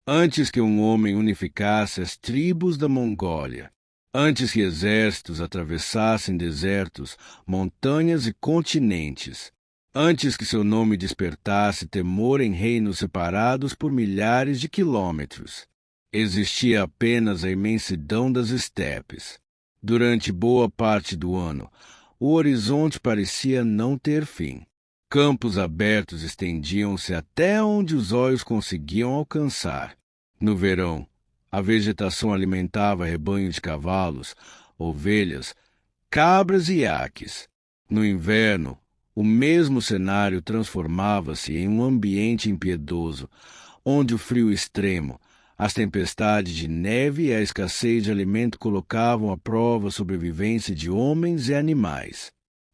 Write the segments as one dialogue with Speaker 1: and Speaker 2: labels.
Speaker 1: antes que um homem unificasse as tribos da Mongólia, antes que exércitos atravessassem desertos, montanhas e continentes, antes que seu nome despertasse temor em reinos separados por milhares de quilômetros, existia apenas a imensidão das estepes. Durante boa parte do ano, o horizonte parecia não ter fim. Campos abertos estendiam-se até onde os olhos conseguiam alcançar. No verão, a vegetação alimentava rebanhos de cavalos, ovelhas, cabras e iaques. No inverno, o mesmo cenário transformava-se em um ambiente impiedoso, onde o frio extremo, as tempestades de neve e a escassez de alimento colocavam à prova a sobrevivência de homens e animais.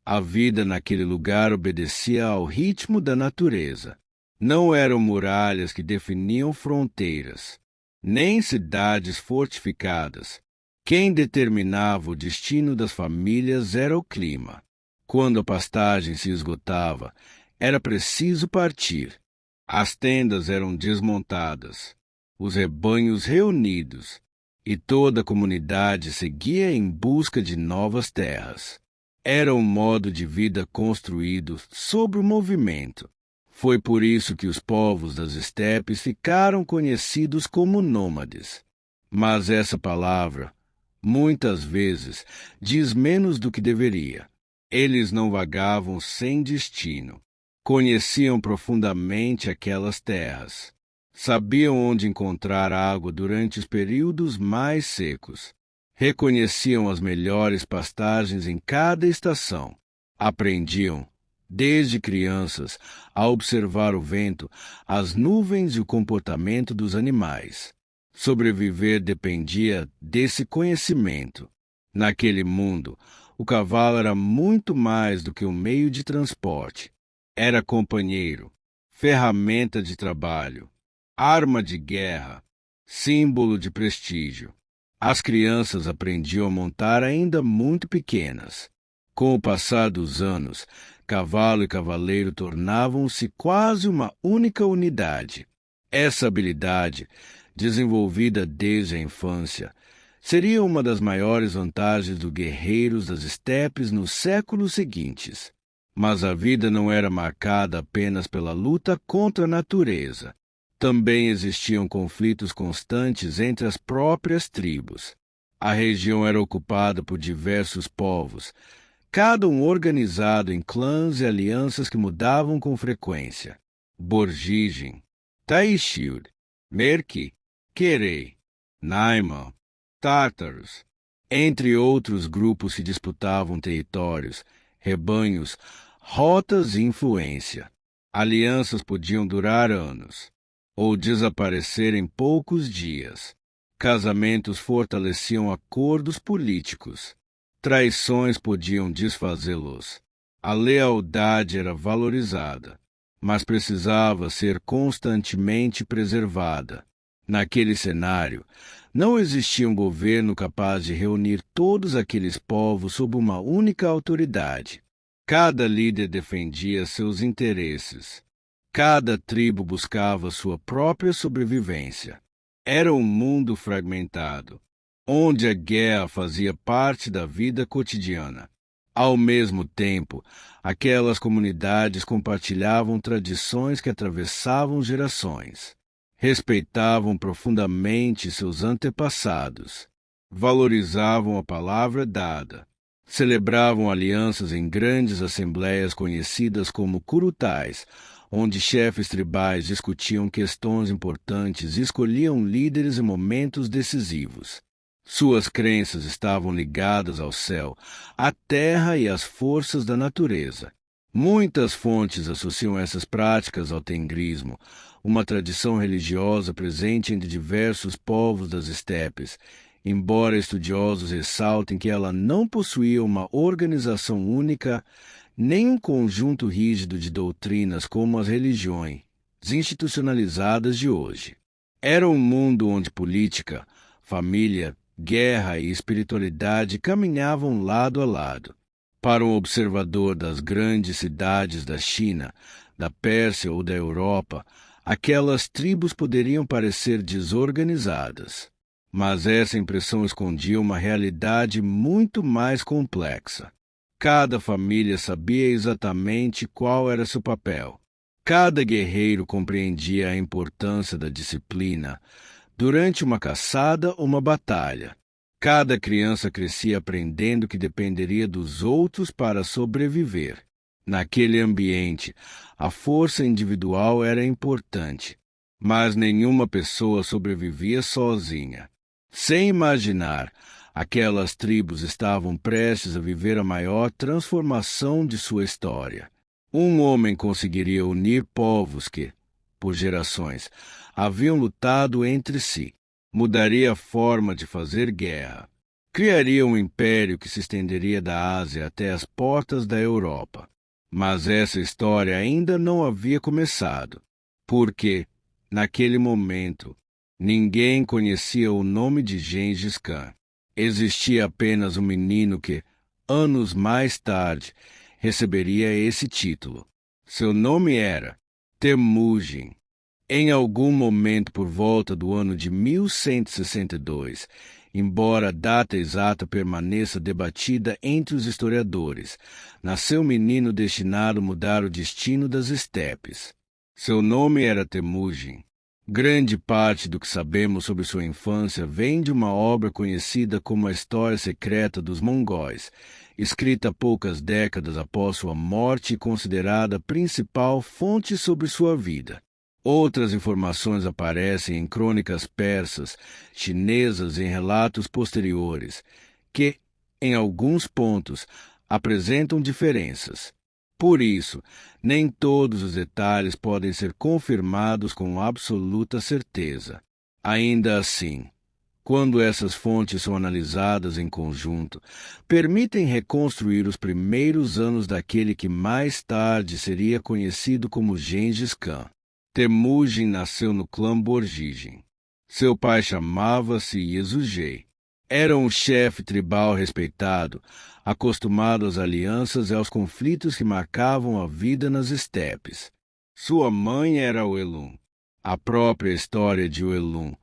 Speaker 1: A vida naquele lugar obedecia ao ritmo da natureza. Não eram muralhas que definiam fronteiras, nem cidades fortificadas. Quem determinava o destino das famílias era o clima. Quando a pastagem se esgotava, era preciso partir. As tendas eram desmontadas, os rebanhos reunidos, e toda a comunidade seguia em busca de novas terras. Era um modo de vida construído sobre o movimento. Foi por isso que os povos das estepes ficaram conhecidos como nômades. Mas essa palavra, muitas vezes, diz menos do que deveria. Eles não vagavam sem destino. Conheciam profundamente aquelas terras. Sabiam onde encontrar água durante os períodos mais secos. Reconheciam as melhores pastagens em cada estação. Aprendiam, desde crianças, a observar o vento, as nuvens e o comportamento dos animais. Sobreviver dependia desse conhecimento. Naquele mundo, o cavalo era muito mais do que um meio de transporte. Era companheiro, ferramenta de trabalho, arma de guerra, símbolo de prestígio. As crianças aprendiam a montar ainda muito pequenas. Com o passar dos anos, cavalo e cavaleiro tornavam-se quase uma única unidade. Essa habilidade, desenvolvida desde a infância, seria uma das maiores vantagens dos guerreiros das estepes nos séculos seguintes. Mas a vida não era marcada apenas pela luta contra a natureza. Também existiam conflitos constantes entre as próprias tribos. A região era ocupada por diversos povos, cada um organizado em clãs e alianças que mudavam com frequência. Borgigem, Taishilde, Merki, Querei, Naiman, Tártaros, entre outros grupos que disputavam territórios, rebanhos, rotas e influência. Alianças podiam durar anos, ou desaparecer em poucos dias. Casamentos fortaleciam acordos políticos. Traições podiam desfazê-los. A lealdade era valorizada, mas precisava ser constantemente preservada. Naquele cenário, não existia um governo capaz de reunir todos aqueles povos sob uma única autoridade. Cada líder defendia seus interesses. Cada tribo buscava sua própria sobrevivência. Era um mundo fragmentado, onde a guerra fazia parte da vida cotidiana. Ao mesmo tempo, aquelas comunidades compartilhavam tradições que atravessavam gerações. Respeitavam profundamente seus antepassados. Valorizavam a palavra dada. Celebravam alianças em grandes assembleias conhecidas como kurutais, onde chefes tribais discutiam questões importantes e escolhiam líderes em momentos decisivos. Suas crenças estavam ligadas ao céu, à terra e às forças da natureza. Muitas fontes associam essas práticas ao tengrismo, uma tradição religiosa presente entre diversos povos das estepes, embora estudiosos ressaltem que ela não possuía uma organização única nem um conjunto rígido de doutrinas como as religiões institucionalizadas de hoje. Era um mundo onde política, família, guerra e espiritualidade caminhavam lado a lado. Para um observador das grandes cidades da China, da Pérsia ou da Europa, Aquelas tribos poderiam parecer desorganizadas, mas essa impressão escondia uma realidade muito mais complexa. Cada família sabia exatamente qual era seu papel. Cada guerreiro compreendia a importância da disciplina durante uma caçada ou uma batalha. Cada criança crescia aprendendo que dependeria dos outros para sobreviver. Naquele ambiente, a força individual era importante, mas nenhuma pessoa sobrevivia sozinha. Sem imaginar, aquelas tribos estavam prestes a viver a maior transformação de sua história. Um homem conseguiria unir povos que, por gerações, haviam lutado entre si. Mudaria a forma de fazer guerra. Criaria um império que se estenderia da Ásia até as portas da Europa. Mas essa história ainda não havia começado, porque, naquele momento, ninguém conhecia o nome de Gengis Khan. Existia apenas um menino que, anos mais tarde, receberia esse título. Seu nome era Temujin. Em algum momento por volta do ano de 1162, embora a data exata permaneça debatida entre os historiadores, nasceu um menino destinado a mudar o destino das estepes. Seu nome era Temujin. Grande parte do que sabemos sobre sua infância vem de uma obra conhecida como A História Secreta dos Mongóis, escrita poucas décadas após sua morte e considerada a principal fonte sobre sua vida. Outras informações aparecem em crônicas persas, chinesas e em relatos posteriores, que, em alguns pontos, apresentam diferenças. Por isso, nem todos os detalhes podem ser confirmados com absoluta certeza. Ainda assim, quando essas fontes são analisadas em conjunto, permitem reconstruir os primeiros anos daquele que mais tarde seria conhecido como Gengis Khan. Temujin nasceu no clã Borjigin. Seu pai chamava-se Yesugei. Era um chefe tribal respeitado, acostumado às alianças e aos conflitos que marcavam a vida nas estepes. Sua mãe era Oelum. A própria história de Oelum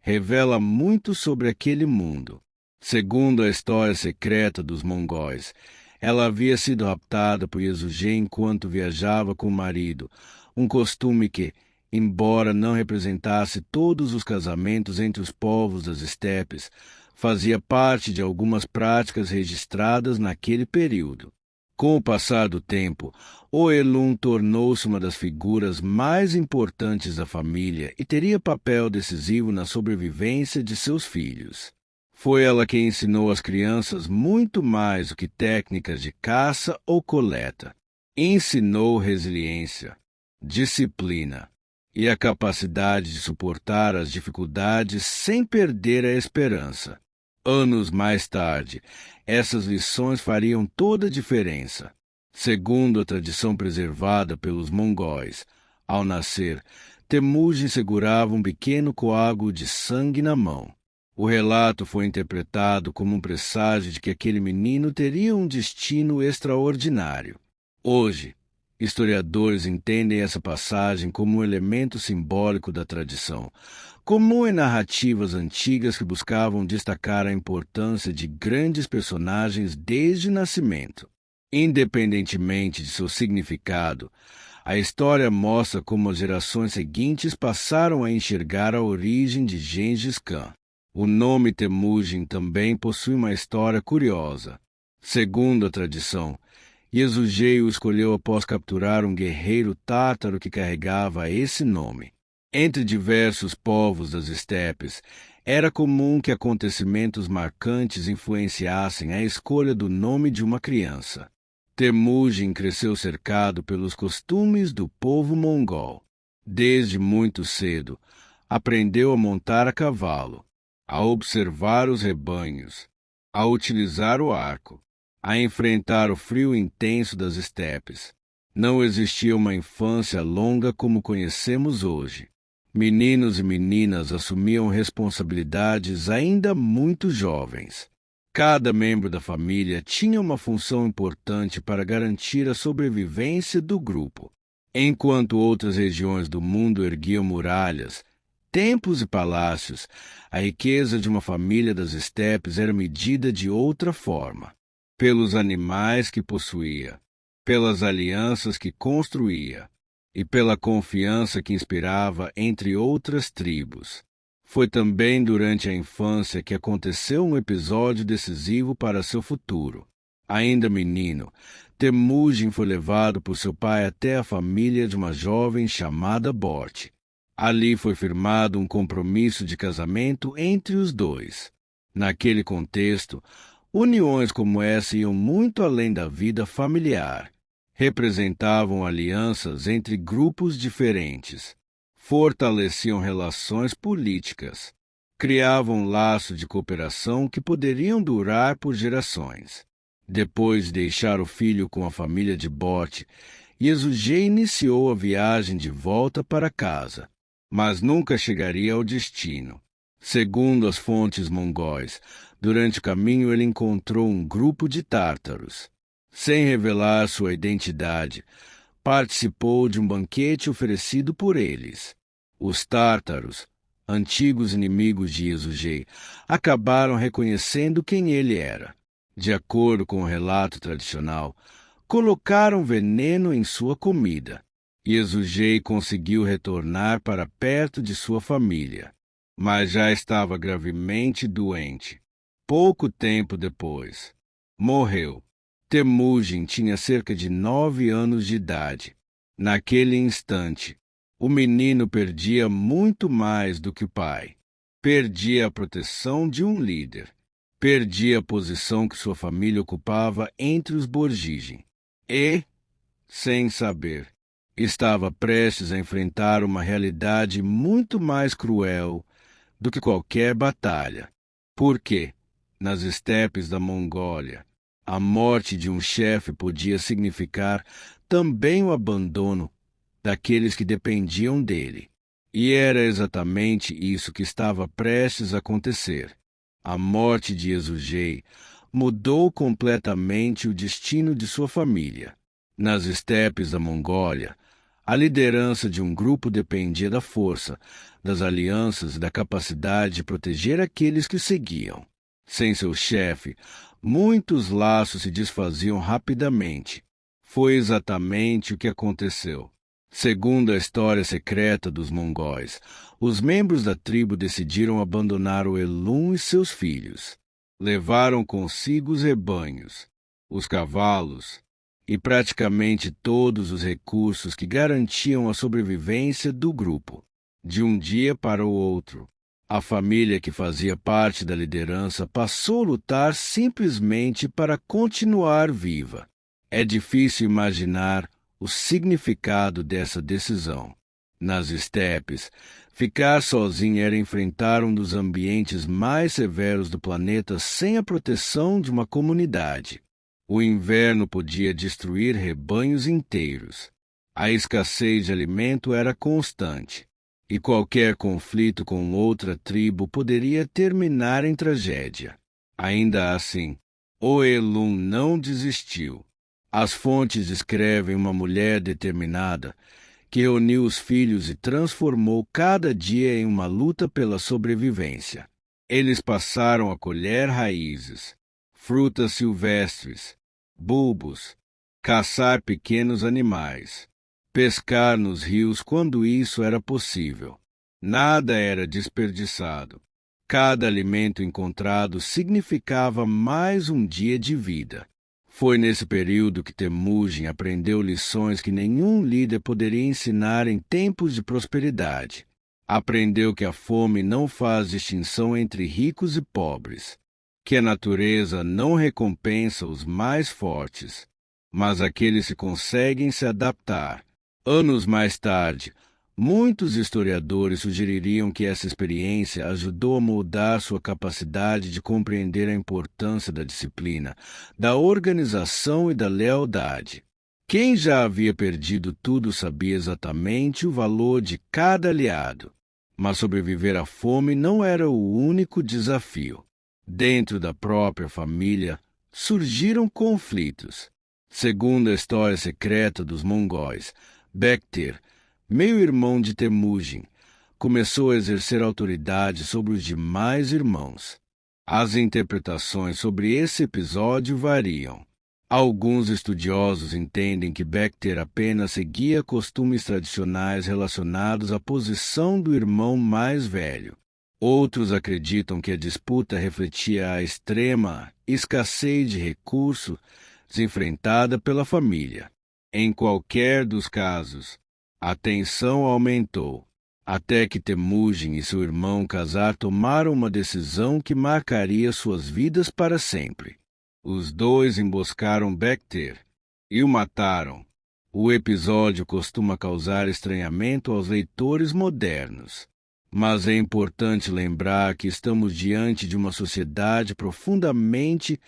Speaker 1: revela muito sobre aquele mundo. Segundo a história secreta dos mongóis, ela havia sido raptada por Yesugei enquanto viajava com o marido, um costume que, embora não representasse todos os casamentos entre os povos das estepes, fazia parte de algumas práticas registradas naquele período. Com o passar do tempo, Oelum tornou-se uma das figuras mais importantes da família e teria papel decisivo na sobrevivência de seus filhos. Foi ela quem ensinou às crianças muito mais do que técnicas de caça ou coleta. Ensinou resiliência, disciplina e a capacidade de suportar as dificuldades sem perder a esperança. Anos mais tarde, essas lições fariam toda a diferença. Segundo a tradição preservada pelos mongóis, ao nascer, Temujin segurava um pequeno coágulo de sangue na mão. O relato foi interpretado como um presságio de que aquele menino teria um destino extraordinário. Hoje, historiadores entendem essa passagem como um elemento simbólico da tradição, comum em narrativas antigas que buscavam destacar a importância de grandes personagens desde o nascimento. Independentemente de seu significado, a história mostra como as gerações seguintes passaram a enxergar a origem de Gengis Khan. O nome Temujin também possui uma história curiosa. Segundo a tradição, Yesugei o escolheu após capturar um guerreiro tártaro que carregava esse nome. Entre diversos povos das estepes, era comum que acontecimentos marcantes influenciassem a escolha do nome de uma criança. Temujin cresceu cercado pelos costumes do povo mongol. Desde muito cedo, aprendeu a montar a cavalo, a observar os rebanhos, a utilizar o arco, a enfrentar o frio intenso das estepes. Não existia uma infância longa como conhecemos hoje. Meninos e meninas assumiam responsabilidades ainda muito jovens. Cada membro da família tinha uma função importante para garantir a sobrevivência do grupo. Enquanto outras regiões do mundo erguiam muralhas, templos e palácios, a riqueza de uma família das estepes era medida de outra forma, pelos animais que possuía, pelas alianças que construía e pela confiança que inspirava entre outras tribos. Foi também durante a infância que aconteceu um episódio decisivo para seu futuro. Ainda menino, Temujin foi levado por seu pai até a família de uma jovem chamada Bort. Ali foi firmado um compromisso de casamento entre os dois. Naquele contexto, uniões como essa iam muito além da vida familiar. Representavam alianças entre grupos diferentes, fortaleciam relações políticas, criavam laços de cooperação que poderiam durar por gerações. Depois de deixar o filho com a família de Bort, Yesugei iniciou a viagem de volta para casa, mas nunca chegaria ao destino. Segundo as fontes mongóis, durante o caminho ele encontrou um grupo de tártaros. Sem revelar sua identidade, participou de um banquete oferecido por eles. Os tártaros, antigos inimigos de Yesugei, acabaram reconhecendo quem ele era. De acordo com o relato tradicional, colocaram veneno em sua comida. Yesugei conseguiu retornar para perto de sua família, mas já estava gravemente doente. Pouco tempo depois, morreu. Temujin tinha cerca de 9 anos de idade. Naquele instante, o menino perdia muito mais do que o pai. Perdia a proteção de um líder. Perdia a posição que sua família ocupava entre os Borgigem. E, sem saber, estava prestes a enfrentar uma realidade muito mais cruel do que qualquer batalha. Porque, nas estepes da Mongólia, a morte de um chefe podia significar também o abandono daqueles que dependiam dele. E era exatamente isso que estava prestes a acontecer. A morte de Yesugei mudou completamente o destino de sua família. Nas estepes da Mongólia, a liderança de um grupo dependia da força, das alianças e da capacidade de proteger aqueles que o seguiam. Sem seu chefe, muitos laços se desfaziam rapidamente. Foi exatamente o que aconteceu. Segundo a história secreta dos mongóis, os membros da tribo decidiram abandonar o Elum e seus filhos. Levaram consigo os rebanhos, os cavalos e praticamente todos os recursos que garantiam a sobrevivência do grupo. De um dia para o outro, a família que fazia parte da liderança passou a lutar simplesmente para continuar viva. É difícil imaginar o significado dessa decisão. Nas estepes, ficar sozinho era enfrentar um dos ambientes mais severos do planeta sem a proteção de uma comunidade. O inverno podia destruir rebanhos inteiros. A escassez de alimento era constante, e qualquer conflito com outra tribo poderia terminar em tragédia. Ainda assim, o Elum não desistiu. As fontes descrevem uma mulher determinada que reuniu os filhos e transformou cada dia em uma luta pela sobrevivência. Eles passaram a colher raízes, frutas silvestres, bulbos, caçar pequenos animais, pescar nos rios quando isso era possível. Nada era desperdiçado. Cada alimento encontrado significava mais um dia de vida. Foi nesse período que Temujin aprendeu lições que nenhum líder poderia ensinar em tempos de prosperidade. Aprendeu que a fome não faz distinção entre ricos e pobres, que a natureza não recompensa os mais fortes, mas aqueles que conseguem se adaptar. Anos mais tarde, muitos historiadores sugeririam que essa experiência ajudou a moldar sua capacidade de compreender a importância da disciplina, da organização e da lealdade. Quem já havia perdido tudo sabia exatamente o valor de cada aliado. Mas sobreviver à fome não era o único desafio. Dentro da própria família, surgiram conflitos. Segundo a história secreta dos mongóis, Becter, meio-irmão de Temujin, começou a exercer autoridade sobre os demais irmãos. As interpretações sobre esse episódio variam. Alguns estudiosos entendem que Becter apenas seguia costumes tradicionais relacionados à posição do irmão mais velho. Outros acreditam que a disputa refletia a extrema escassez de recursos enfrentada pela família. Em qualquer dos casos, a tensão aumentou, até que Temujin e seu irmão Khazar tomaram uma decisão que marcaria suas vidas para sempre. Os dois emboscaram Becter e o mataram. O episódio costuma causar estranhamento aos leitores modernos, mas é importante lembrar que estamos diante de uma sociedade profundamente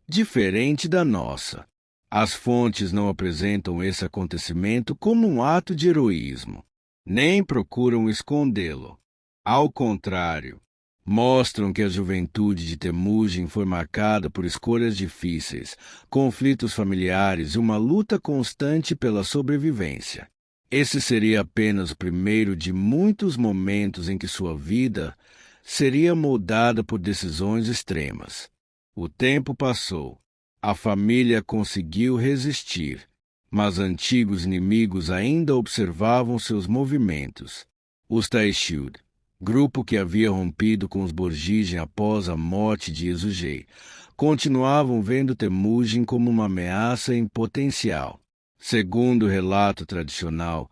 Speaker 1: diferente da nossa. As fontes não apresentam esse acontecimento como um ato de heroísmo, nem procuram escondê-lo. Ao contrário, mostram que a juventude de Temujin foi marcada por escolhas difíceis, conflitos familiares e uma luta constante pela sobrevivência. Esse seria apenas o primeiro de muitos momentos em que sua vida seria moldada por decisões extremas. O tempo passou. A família conseguiu resistir, mas antigos inimigos ainda observavam seus movimentos. Os Taishud, grupo que havia rompido com os Borjigin após a morte de Yezugei, continuavam vendo Temujin como uma ameaça em potencial. Segundo o relato tradicional,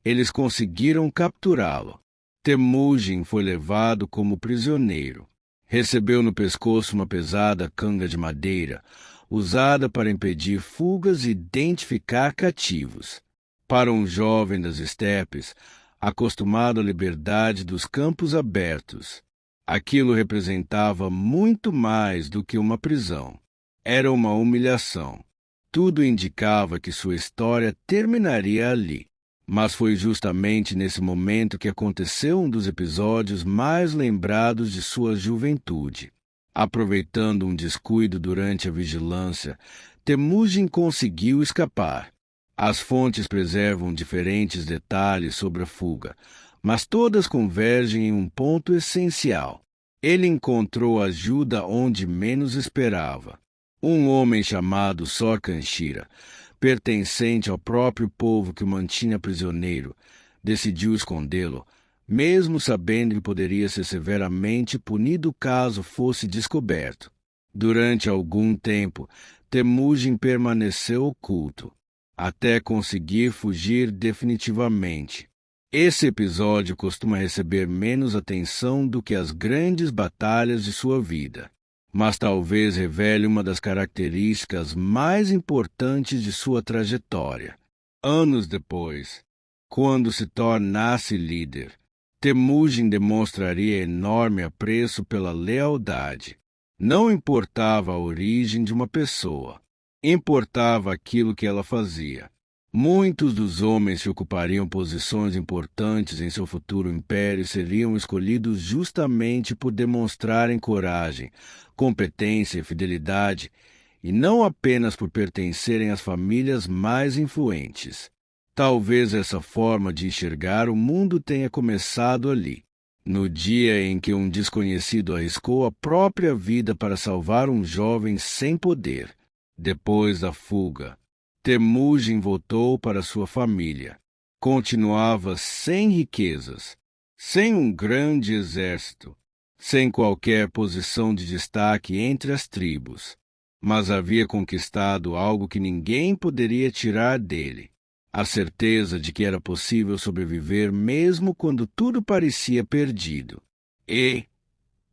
Speaker 1: eles conseguiram capturá-lo. Temujin foi levado como prisioneiro. Recebeu no pescoço uma pesada canga de madeira, usada para impedir fugas e identificar cativos. Para um jovem das estepes, acostumado à liberdade dos campos abertos, aquilo representava muito mais do que uma prisão. Era uma humilhação. Tudo indicava que sua história terminaria ali. Mas foi justamente nesse momento que aconteceu um dos episódios mais lembrados de sua juventude. Aproveitando um descuido durante a vigilância, Temujin conseguiu escapar. As fontes preservam diferentes detalhes sobre a fuga, mas todas convergem em um ponto essencial. Ele encontrou ajuda onde menos esperava. Um homem chamado Sorkanshira, pertencente ao próprio povo que o mantinha prisioneiro, decidiu escondê-lo, mesmo sabendo que poderia ser severamente punido caso fosse descoberto. Durante algum tempo, Temujin permaneceu oculto, até conseguir fugir definitivamente. Esse episódio costuma receber menos atenção do que as grandes batalhas de sua vida, mas talvez revele uma das características mais importantes de sua trajetória. Anos depois, quando se tornasse líder, Temujin demonstraria enorme apreço pela lealdade. Não importava a origem de uma pessoa, importava aquilo que ela fazia. Muitos dos homens que ocupariam posições importantes em seu futuro império seriam escolhidos justamente por demonstrarem coragem, competência e fidelidade, e não apenas por pertencerem às famílias mais influentes. Talvez essa forma de enxergar o mundo tenha começado ali, no dia em que um desconhecido arriscou a própria vida para salvar um jovem sem poder. Depois da fuga, Temujin voltou para sua família. Continuava sem riquezas, sem um grande exército, sem qualquer posição de destaque entre as tribos, mas havia conquistado algo que ninguém poderia tirar dele: a certeza de que era possível sobreviver mesmo quando tudo parecia perdido. E,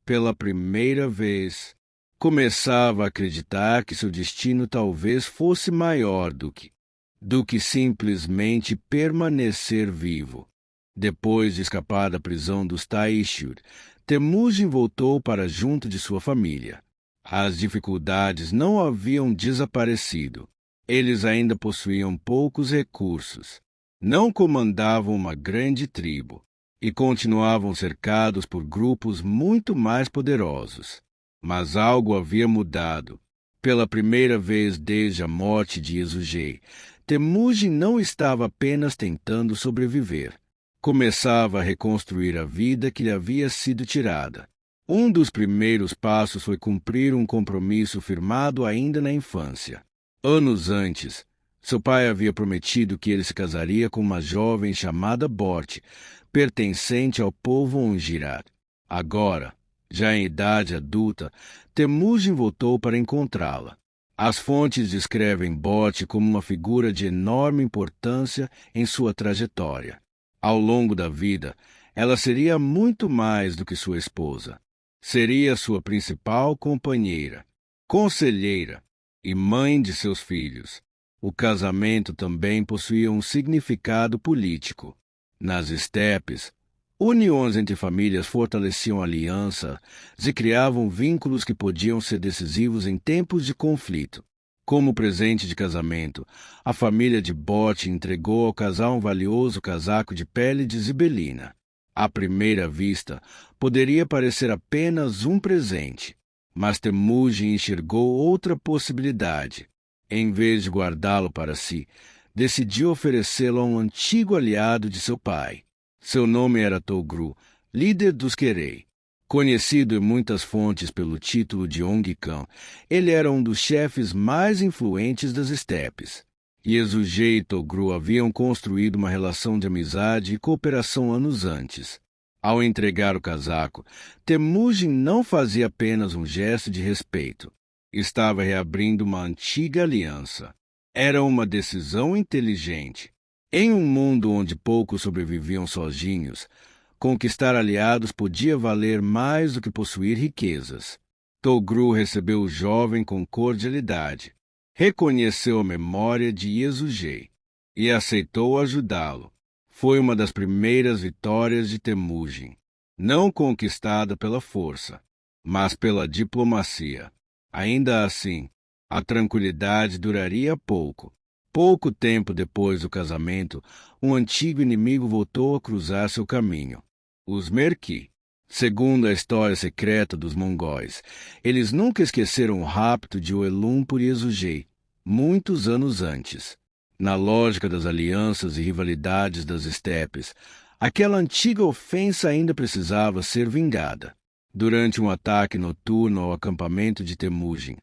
Speaker 1: pela primeira vez, começava a acreditar que seu destino talvez fosse maior do que simplesmente permanecer vivo. Depois de escapar da prisão dos Taishud, Temujin voltou para junto de sua família. As dificuldades não haviam desaparecido. Eles ainda possuíam poucos recursos, não comandavam uma grande tribo e continuavam cercados por grupos muito mais poderosos. Mas algo havia mudado. Pela primeira vez desde a morte de Yezugei, Temujin não estava apenas tentando sobreviver. Começava a reconstruir a vida que lhe havia sido tirada. Um dos primeiros passos foi cumprir um compromisso firmado ainda na infância. Anos antes, seu pai havia prometido que ele se casaria com uma jovem chamada Bort, pertencente ao povo Ongirar. Agora, já em idade adulta, Temujin voltou para encontrá-la. As fontes descrevem Bort como uma figura de enorme importância em sua trajetória. Ao longo da vida, ela seria muito mais do que sua esposa. Seria sua principal companheira, conselheira e mãe de seus filhos. O casamento também possuía um significado político. Nas estepes, uniões entre famílias fortaleciam alianças e criavam vínculos que podiam ser decisivos em tempos de conflito. Como presente de casamento, a família de Bort entregou ao casal um valioso casaco de pele de zibelina. À primeira vista, poderia parecer apenas um presente, mas Temujin enxergou outra possibilidade. Em vez de guardá-lo para si, decidiu oferecê-lo a um antigo aliado de seu pai. Seu nome era Togru, líder dos Querei. Conhecido em muitas fontes pelo título de Ongkan, ele era um dos chefes mais influentes das estepes. Yezugei e Togru haviam construído uma relação de amizade e cooperação anos antes. Ao entregar o casaco, Temujin não fazia apenas um gesto de respeito. Estava reabrindo uma antiga aliança. Era uma decisão inteligente. Em um mundo onde poucos sobreviviam sozinhos, conquistar aliados podia valer mais do que possuir riquezas. Togru recebeu o jovem com cordialidade. Reconheceu a memória de Yezugei e aceitou ajudá-lo. Foi uma das primeiras vitórias de Temujin, não conquistada pela força, mas pela diplomacia. Ainda assim, a tranquilidade duraria pouco. Pouco tempo depois do casamento, um antigo inimigo voltou a cruzar seu caminho. Os Merki. Segundo a história secreta dos mongóis, eles nunca esqueceram o rapto de Oelum por Yezugei, muitos anos antes. Na lógica das alianças e rivalidades das estepes, aquela antiga ofensa ainda precisava ser vingada. Durante um ataque noturno ao acampamento de Temujin,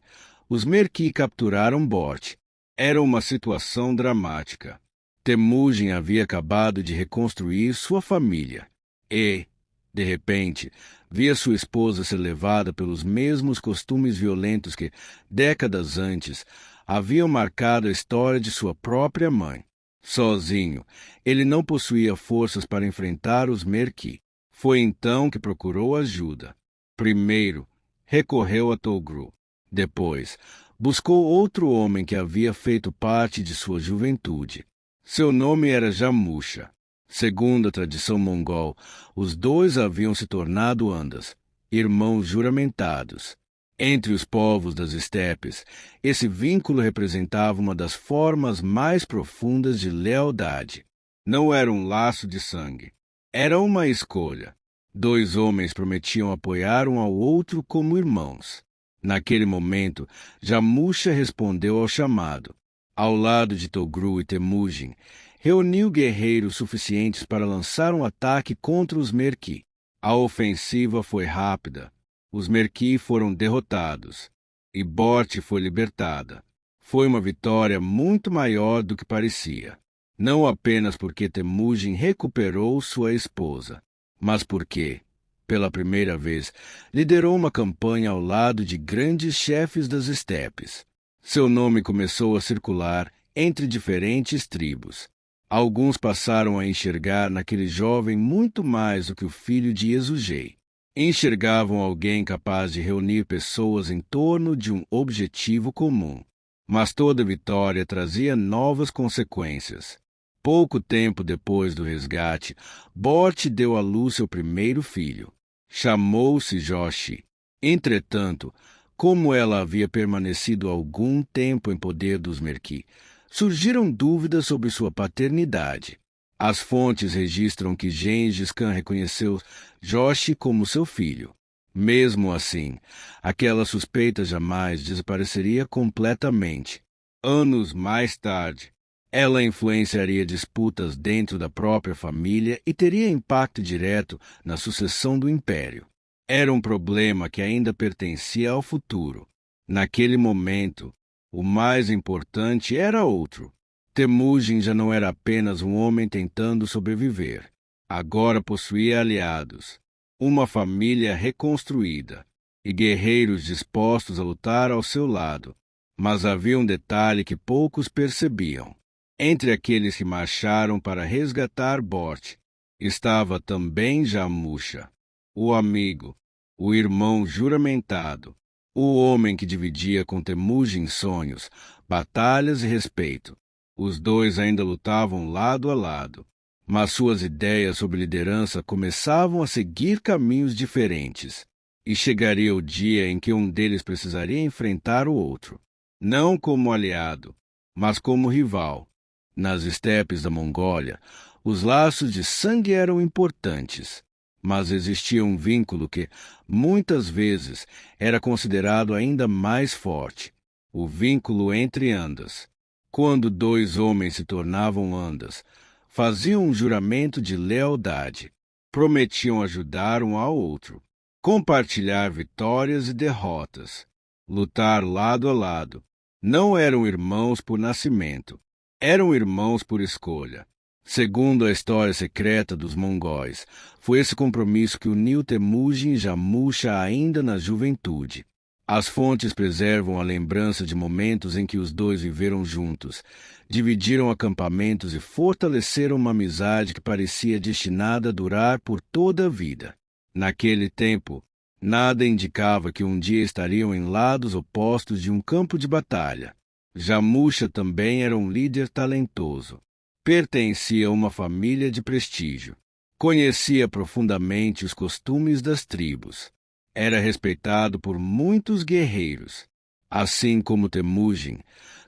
Speaker 1: os Merki capturaram Bort. Era uma situação dramática. Temujin havia acabado de reconstruir sua família e, de repente, via sua esposa ser levada pelos mesmos costumes violentos que, décadas antes, haviam marcado a história de sua própria mãe. Sozinho, ele não possuía forças para enfrentar os Merki. Foi então que procurou ajuda. Primeiro, recorreu a Togru. Depois, buscou outro homem que havia feito parte de sua juventude. Seu nome era Jamusha. Segundo a tradição mongol, os dois haviam se tornado Andas, irmãos juramentados. Entre os povos das estepes, esse vínculo representava uma das formas mais profundas de lealdade. Não era um laço de sangue. Era uma escolha. Dois homens prometiam apoiar um ao outro como irmãos. Naquele momento, Jamusha respondeu ao chamado. Ao lado de Togru e Temujin, reuniu guerreiros suficientes para lançar um ataque contra os Merki. A ofensiva foi rápida. Os Merki foram derrotados e Bort foi libertada. Foi uma vitória muito maior do que parecia. Não apenas porque Temujin recuperou sua esposa, mas porque, pela primeira vez, liderou uma campanha ao lado de grandes chefes das estepes. Seu nome começou a circular entre diferentes tribos. Alguns passaram a enxergar naquele jovem muito mais do que o filho de Yezugei. Enxergavam alguém capaz de reunir pessoas em torno de um objetivo comum. Mas toda vitória trazia novas consequências. Pouco tempo depois do resgate, Bort deu à luz seu primeiro filho. Chamou-se Joshi. Entretanto, como ela havia permanecido algum tempo em poder dos Merki, surgiram dúvidas sobre sua paternidade. As fontes registram que Gengis Khan reconheceu Joshi como seu filho. Mesmo assim, aquela suspeita jamais desapareceria completamente. Anos mais tarde, Ela influenciaria disputas dentro da própria família e teria impacto direto na sucessão do império. Era um problema que ainda pertencia ao futuro. Naquele momento, o mais importante era outro. Temujin já não era apenas um homem tentando sobreviver. Agora possuía aliados, uma família reconstruída e guerreiros dispostos a lutar ao seu lado. Mas havia um detalhe que poucos percebiam. Entre aqueles que marcharam para resgatar Bort, estava também Jamusha, o amigo, o irmão juramentado, o homem que dividia com Temujin sonhos, batalhas e respeito. Os dois ainda lutavam lado a lado, mas suas ideias sobre liderança começavam a seguir caminhos diferentes, e chegaria o dia em que um deles precisaria enfrentar o outro, não como aliado, mas como rival. Nas estepes da Mongólia, os laços de sangue eram importantes, mas existia um vínculo que, muitas vezes, era considerado ainda mais forte: o vínculo entre Andas. Quando dois homens se tornavam Andas, faziam um juramento de lealdade, prometiam ajudar um ao outro, compartilhar vitórias e derrotas, lutar lado a lado. Não eram irmãos por nascimento, eram irmãos por escolha. Segundo a história secreta dos mongóis, foi esse compromisso que uniu Temujin e Jamusha ainda na juventude. As fontes preservam a lembrança de momentos em que os dois viveram juntos, dividiram acampamentos e fortaleceram uma amizade que parecia destinada a durar por toda a vida. Naquele tempo, nada indicava que um dia estariam em lados opostos de um campo de batalha. Jamusha também era um líder talentoso. Pertencia a uma família de prestígio. Conhecia profundamente os costumes das tribos. Era respeitado por muitos guerreiros. Assim como Temujin,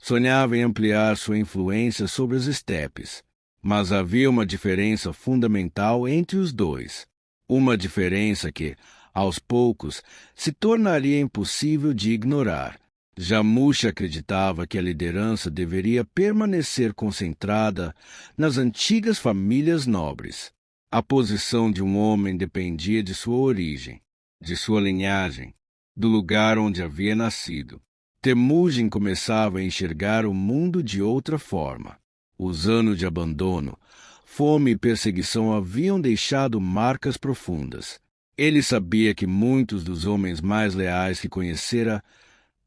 Speaker 1: sonhava em ampliar sua influência sobre as estepes. Mas havia uma diferença fundamental entre os dois. Uma diferença que, aos poucos, se tornaria impossível de ignorar. Jamusha acreditava que a liderança deveria permanecer concentrada nas antigas famílias nobres. A posição de um homem dependia de sua origem, de sua linhagem, do lugar onde havia nascido. Temujin começava a enxergar o mundo de outra forma. Os anos de abandono, fome e perseguição haviam deixado marcas profundas. Ele sabia que muitos dos homens mais leais que conhecera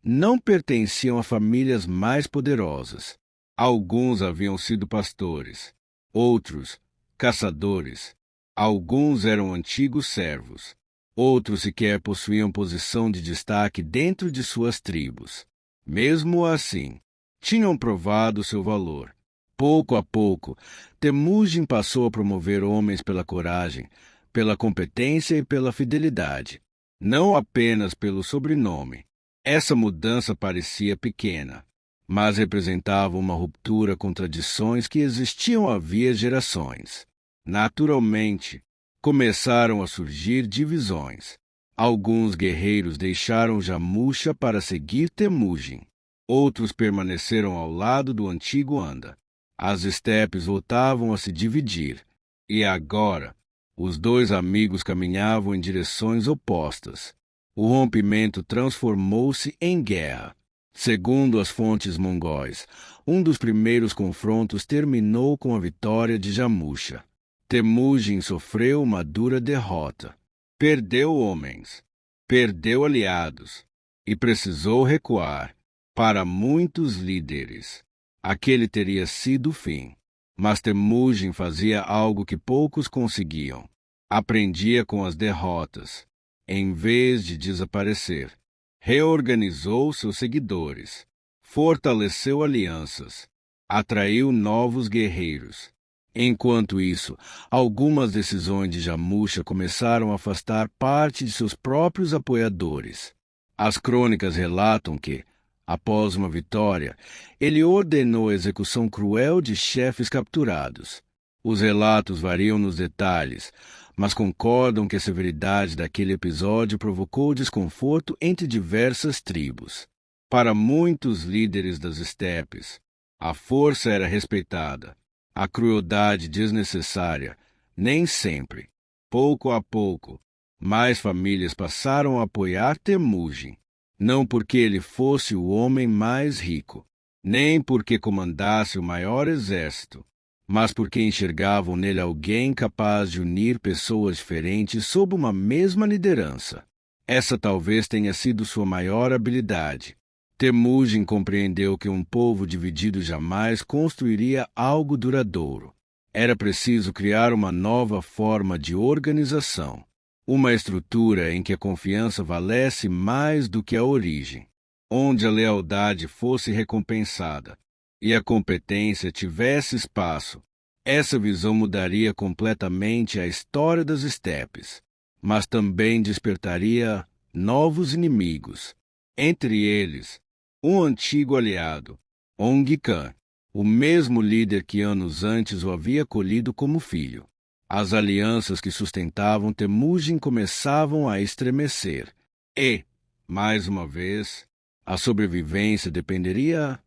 Speaker 1: não pertenciam a famílias mais poderosas. Alguns haviam sido pastores, outros caçadores, alguns eram antigos servos, outros sequer possuíam posição de destaque dentro de suas tribos. Mesmo assim, tinham provado seu valor. Pouco a pouco, Temujin passou a promover homens pela coragem, pela competência e pela fidelidade, não apenas pelo sobrenome. Essa mudança parecia pequena, mas representava uma ruptura com tradições que existiam havia gerações. Naturalmente, começaram a surgir divisões. Alguns guerreiros deixaram Jamusha para seguir Temujin. Outros permaneceram ao lado do antigo Anda. As estepes voltavam a se dividir, e agora os dois amigos caminhavam em direções opostas. O rompimento transformou-se em guerra. Segundo as fontes mongóis, um dos primeiros confrontos terminou com a vitória de Jamusha. Temujin sofreu uma dura derrota. Perdeu homens, perdeu aliados e precisou recuar. Para muitos líderes, aquele teria sido o fim. Mas Temujin fazia algo que poucos conseguiam. Aprendia com as derrotas. Em vez de desaparecer, reorganizou seus seguidores, fortaleceu alianças, atraiu novos guerreiros. Enquanto isso, algumas decisões de Jamusha começaram a afastar parte de seus próprios apoiadores. As crônicas relatam que, após uma vitória, ele ordenou a execução cruel de chefes capturados. Os relatos variam nos detalhes, mas concordam que a severidade daquele episódio provocou desconforto entre diversas tribos. Para muitos líderes das estepes, A força era respeitada, a crueldade desnecessária, nem sempre. Pouco a pouco, mais famílias passaram a apoiar Temujin, não porque ele fosse o homem mais rico, nem porque comandasse o maior exército, mas porque enxergavam nele alguém capaz de unir pessoas diferentes sob uma mesma liderança. Essa talvez tenha sido sua maior habilidade. Temujin compreendeu que um povo dividido jamais construiria algo duradouro. Era preciso criar uma nova forma de organização, uma estrutura em que a confiança valesse mais do que a origem, onde a lealdade fosse recompensada e a competência tivesse espaço. Essa visão mudaria completamente a história das estepes, mas também despertaria novos inimigos, entre eles um antigo aliado, Ong Khan, o mesmo líder que anos antes o havia acolhido como filho. As alianças que sustentavam Temujin começavam a estremecer e, mais uma vez, a sobrevivência dependeria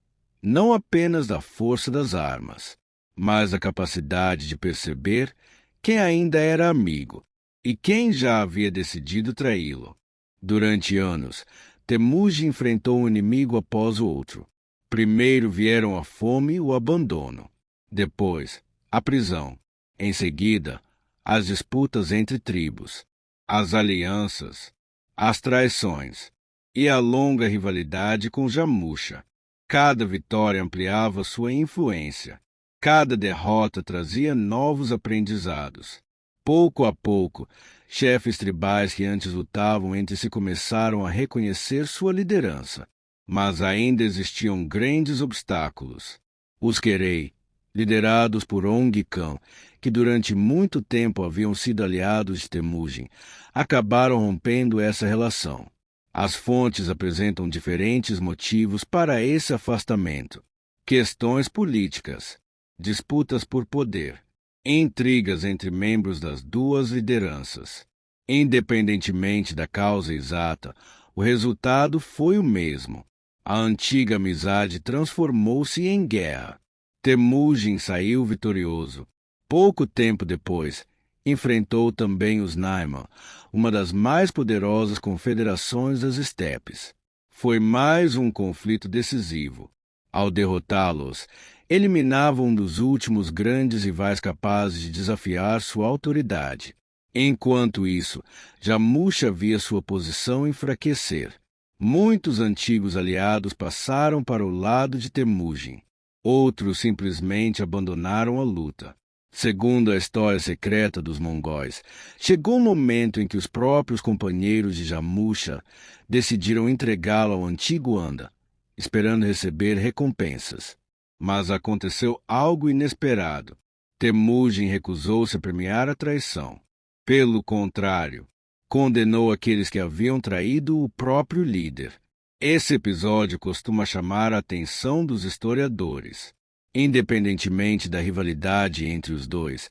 Speaker 1: não apenas da força das armas, mas da capacidade de perceber quem ainda era amigo e quem já havia decidido traí-lo. Durante anos, Temujin enfrentou um inimigo após o outro. Primeiro vieram a fome e o abandono. Depois, a prisão. Em seguida, as disputas entre tribos, as alianças, as traições e a longa rivalidade com Jamusha. Cada vitória ampliava sua influência. Cada derrota trazia novos aprendizados. Pouco a pouco, chefes tribais que antes lutavam entre si começaram a reconhecer sua liderança. Mas ainda existiam grandes obstáculos. Os Querei, liderados por Ong Khan, que durante muito tempo haviam sido aliados de Temujin, acabaram rompendo essa relação. As fontes apresentam diferentes motivos para esse afastamento. Questões políticas, disputas por poder, intrigas entre membros das duas lideranças. Independentemente da causa exata, o resultado foi o mesmo. A antiga amizade transformou-se em guerra. Temujin saiu vitorioso. Pouco tempo depois, enfrentou também os Naiman, uma das mais poderosas confederações das estepes. Foi mais um conflito decisivo. Ao derrotá-los, eliminava um dos últimos grandes rivais capazes de desafiar sua autoridade. Enquanto isso, Jamusha via sua posição enfraquecer. Muitos antigos aliados passaram para o lado de Temujin. Outros simplesmente abandonaram a luta. Segundo a história secreta dos mongóis, chegou um momento em que os próprios companheiros de Jamusha decidiram entregá-lo ao antigo Anda, esperando receber recompensas. Mas aconteceu algo inesperado. Temujin recusou-se a premiar a traição. Pelo contrário, condenou aqueles que haviam traído o próprio líder. Esse episódio costuma chamar a atenção dos historiadores. Independentemente da rivalidade entre os dois,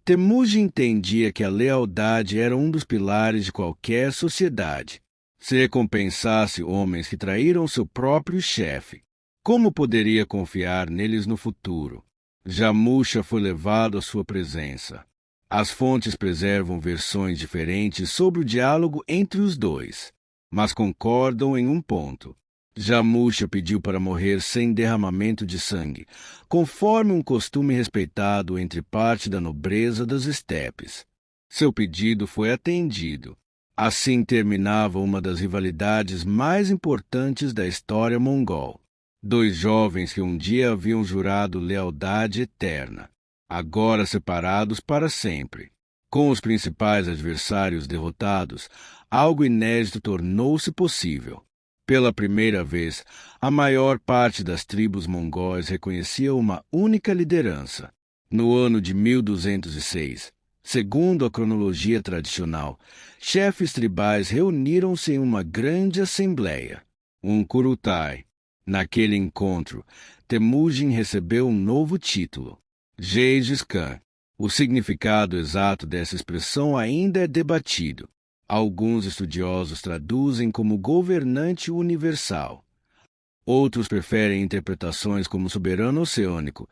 Speaker 1: Temujin entendia que a lealdade era um dos pilares de qualquer sociedade. Se recompensasse homens que traíram seu próprio chefe, como poderia confiar neles no futuro? Jamusha foi levado à sua presença. As fontes preservam versões diferentes sobre o diálogo entre os dois, mas concordam em um ponto. Jamusha pediu para morrer sem derramamento de sangue, conforme um costume respeitado entre parte da nobreza das estepes. Seu pedido foi atendido. Assim terminava uma das rivalidades mais importantes da história mongol. Dois jovens que um dia haviam jurado lealdade eterna, agora separados para sempre. Com os principais adversários derrotados, algo inédito tornou-se possível. Pela primeira vez, a maior parte das tribos mongóis reconhecia uma única liderança. No ano de 1206, segundo a cronologia tradicional, chefes tribais reuniram-se em uma grande assembleia, um Kurutai. Naquele encontro, Temujin recebeu um novo título, Gengis Khan. O significado exato dessa expressão ainda é debatido. Alguns estudiosos traduzem como governante universal. Outros preferem interpretações como soberano oceânico,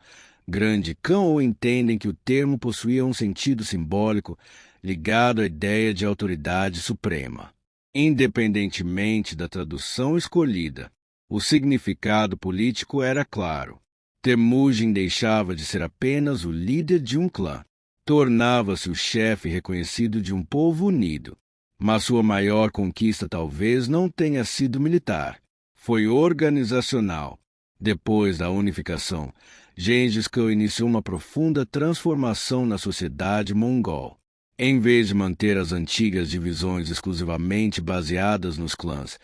Speaker 1: grande cão, ou entendem que o termo possuía um sentido simbólico ligado à ideia de autoridade suprema. Independentemente da tradução escolhida, o significado político era claro. Temujin deixava de ser apenas o líder de um clã. Tornava-se o chefe reconhecido de um povo unido. Mas sua maior conquista talvez não tenha sido militar. Foi organizacional. Depois da unificação, Gengis Khan iniciou uma profunda transformação na sociedade mongol. Em vez de manter as antigas divisões exclusivamente baseadas nos clãs,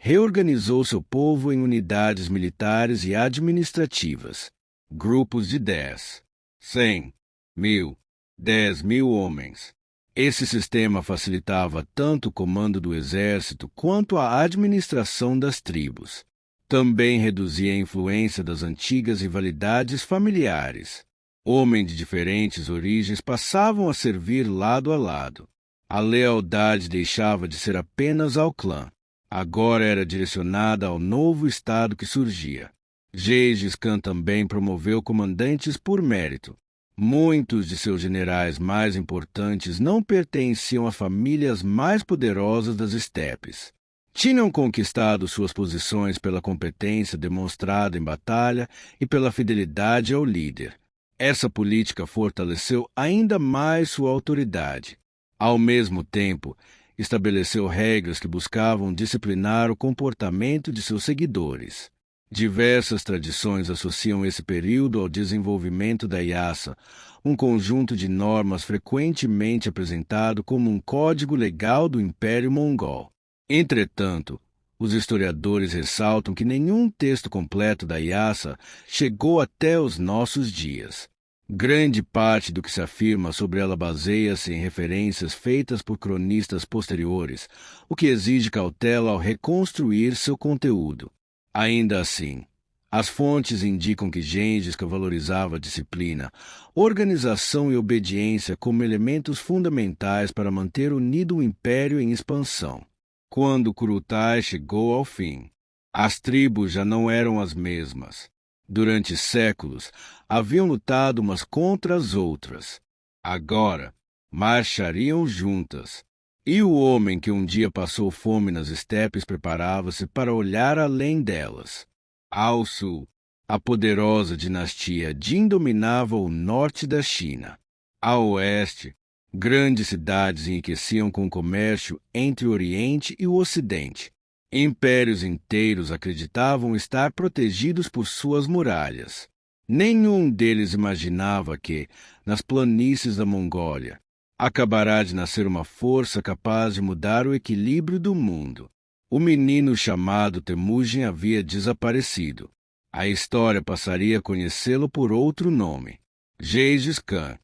Speaker 1: reorganizou seu povo em unidades militares e administrativas. Grupos de 10, 100, 1000, 10.000 homens. Esse sistema facilitava tanto o comando do exército quanto a administração das tribos. Também reduzia a influência das antigas rivalidades familiares. Homens de diferentes origens passavam a servir lado a lado. A lealdade deixava de ser apenas ao clã. Agora era direcionada ao novo estado que surgia. Gengis Khan também promoveu comandantes por mérito. Muitos de seus generais mais importantes não pertenciam a famílias mais poderosas das estepes. Tinham conquistado suas posições pela competência demonstrada em batalha e pela fidelidade ao líder. Essa política fortaleceu ainda mais sua autoridade. Ao mesmo tempo, estabeleceu regras que buscavam disciplinar o comportamento de seus seguidores. Diversas tradições associam esse período ao desenvolvimento da Yasa, um conjunto de normas frequentemente apresentado como um código legal do Império Mongol. Entretanto, os historiadores ressaltam que nenhum texto completo da Yasa chegou até os nossos dias. Grande parte do que se afirma sobre ela baseia-se em referências feitas por cronistas posteriores, o que exige cautela ao reconstruir seu conteúdo. Ainda assim, as fontes indicam que Gengis Khan valorizava a disciplina, organização e obediência como elementos fundamentais para manter unido o império em expansão. Quando Kurutai chegou ao fim, as tribos já não eram as mesmas. Durante séculos, haviam lutado umas contra as outras. Agora, marchariam juntas. E o homem que um dia passou fome nas estepes preparava-se para olhar além delas. Ao sul, a poderosa dinastia Jin dominava o norte da China. Ao oeste, grandes cidades enriqueciam com o comércio entre o Oriente e o Ocidente. Impérios inteiros acreditavam estar protegidos por suas muralhas. Nenhum deles imaginava que, nas planícies da Mongólia, acabará de nascer uma força capaz de mudar o equilíbrio do mundo. O menino chamado Temujin havia desaparecido. A história passaria a conhecê-lo por outro nome, Gengis Khan.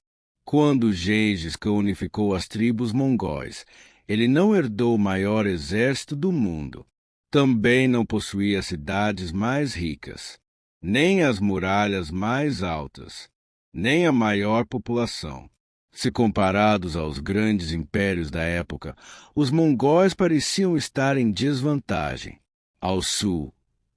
Speaker 1: Quando Gengis Khan unificou as tribos mongóis, ele não herdou o maior exército do mundo. Também não possuía as cidades mais ricas, nem as muralhas mais altas, nem a maior população. Se comparados aos grandes impérios da época, os mongóis pareciam estar em desvantagem. Ao sul,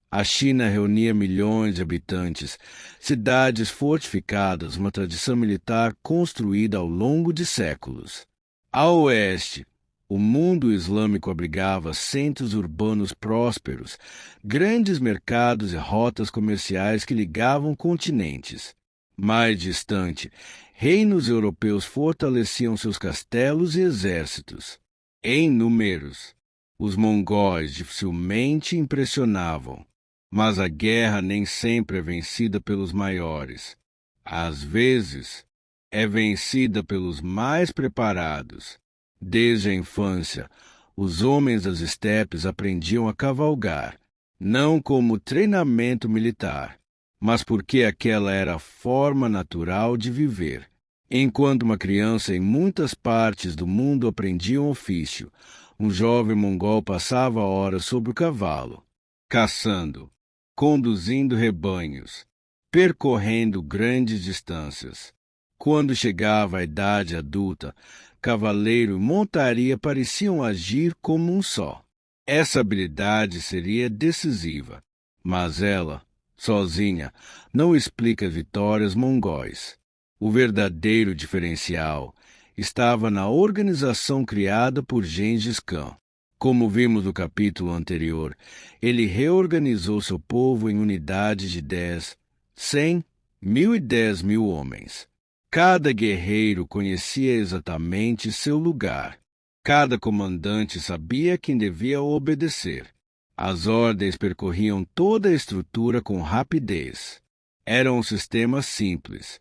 Speaker 1: a China reunia milhões de habitantes, cidades fortificadas, uma tradição militar construída ao longo de séculos. Ao oeste, o mundo islâmico abrigava centros urbanos prósperos, grandes mercados e rotas comerciais que ligavam continentes. Mais distante, reinos europeus fortaleciam seus castelos e exércitos. Em números, os mongóis dificilmente impressionavam, mas a guerra nem sempre é vencida pelos maiores. Às vezes, é vencida pelos mais preparados. Desde a infância, os homens das estepes aprendiam a cavalgar, não como treinamento militar, mas porque aquela era a forma natural de viver. Enquanto uma criança em muitas partes do mundo aprendia um ofício, um jovem mongol passava horas sobre o cavalo, caçando, conduzindo rebanhos, percorrendo grandes distâncias. Quando chegava a idade adulta, cavaleiro e montaria pareciam agir como um só. Essa habilidade seria decisiva. Mas ela, sozinha, não explica vitórias mongóis. O verdadeiro diferencial estava na organização criada por Gengis Khan. Como vimos no capítulo anterior, ele reorganizou seu povo em unidades de 10, 100, 1.000 e 10.000 homens. Cada guerreiro conhecia exatamente seu lugar. Cada comandante sabia a quem devia obedecer. As ordens percorriam toda a estrutura com rapidez. Era um sistema simples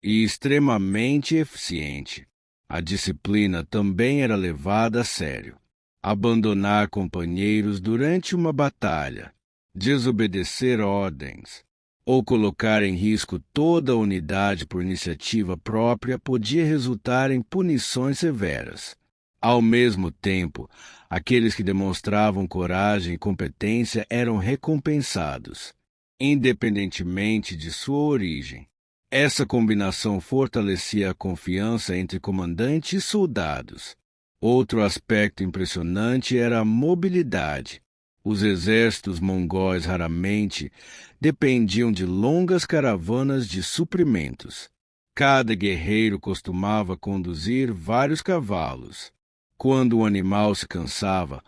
Speaker 1: e extremamente eficiente. A disciplina também era levada a sério. Abandonar companheiros durante uma batalha, desobedecer ordens ou colocar em risco toda a unidade por iniciativa própria podia resultar em punições severas. Ao mesmo tempo, aqueles que demonstravam coragem e competência eram recompensados, independentemente de sua origem. Essa combinação fortalecia a confiança entre comandante e soldados. Outro aspecto impressionante era a mobilidade. Os exércitos mongóis raramente dependiam de longas caravanas de suprimentos. Cada guerreiro costumava conduzir vários cavalos. Quando o animal se cansava,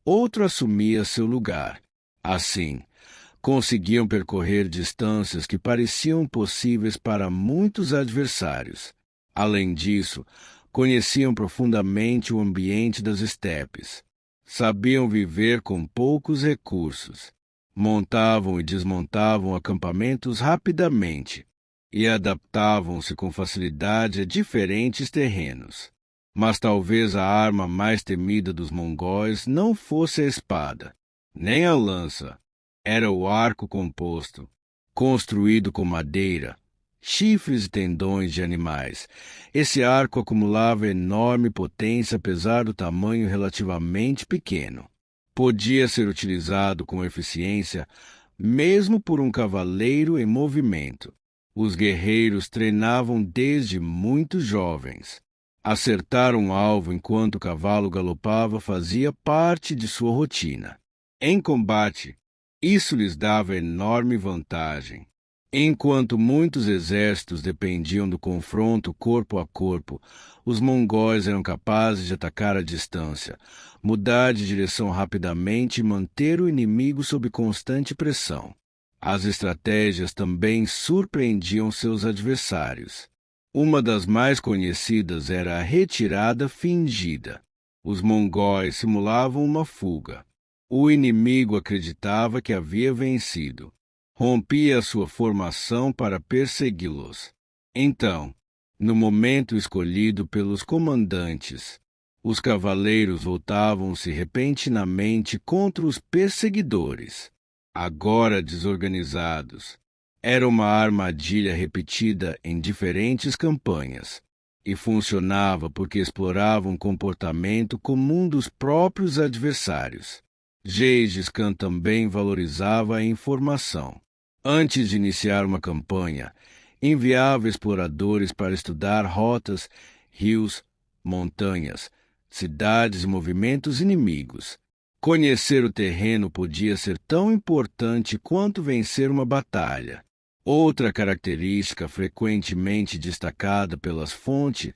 Speaker 1: outro assumia seu lugar. Assim, conseguiam percorrer distâncias que pareciam impossíveis para muitos adversários. Além disso, conheciam profundamente o ambiente das estepes. Sabiam viver com poucos recursos. Montavam e desmontavam acampamentos rapidamente e adaptavam-se com facilidade a diferentes terrenos. Mas talvez a arma mais temida dos mongóis não fosse a espada, nem a lança. Era o arco composto, construído com madeira, chifres e tendões de animais. Esse arco acumulava enorme potência apesar do tamanho relativamente pequeno. Podia ser utilizado com eficiência mesmo por um cavaleiro em movimento. Os guerreiros treinavam desde muito jovens. Acertar um alvo enquanto o cavalo galopava fazia parte de sua rotina. Em combate, isso lhes dava enorme vantagem. Enquanto muitos exércitos dependiam do confronto corpo a corpo, os mongóis eram capazes de atacar à distância, mudar de direção rapidamente e manter o inimigo sob constante pressão. As estratégias também surpreendiam seus adversários. Uma das mais conhecidas era a retirada fingida. Os mongóis simulavam uma fuga. O inimigo acreditava que havia vencido. Rompia sua formação para persegui-los. Então, no momento escolhido pelos comandantes, os cavaleiros voltavam-se repentinamente contra os perseguidores, agora desorganizados. Era uma armadilha repetida em diferentes campanhas, e funcionava porque explorava um comportamento comum dos próprios adversários. Gengis Khan também valorizava a informação. Antes de iniciar uma campanha, enviava exploradores para estudar rotas, rios, montanhas, cidades e movimentos inimigos. Conhecer o terreno podia ser tão importante quanto vencer uma batalha. Outra característica frequentemente destacada pelas fontes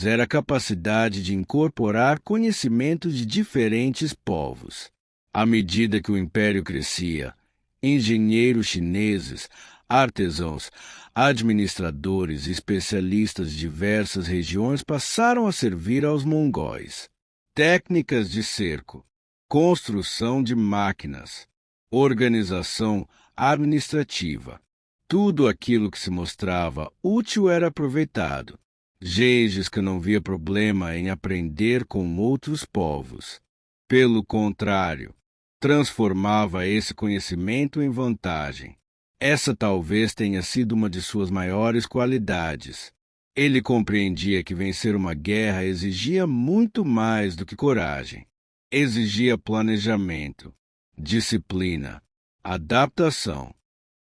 Speaker 1: era a capacidade de incorporar conhecimentos de diferentes povos. À medida que o império crescia, engenheiros chineses, artesãos, administradores e especialistas de diversas regiões passaram a servir aos mongóis. Técnicas de cerco, construção de máquinas, organização administrativa. Tudo aquilo que se mostrava útil era aproveitado. Gengis Khan não via problema em aprender com outros povos. Pelo contrário, transformava esse conhecimento em vantagem. Essa talvez tenha sido uma de suas maiores qualidades. Ele compreendia que vencer uma guerra exigia muito mais do que coragem. Exigia planejamento, disciplina, adaptação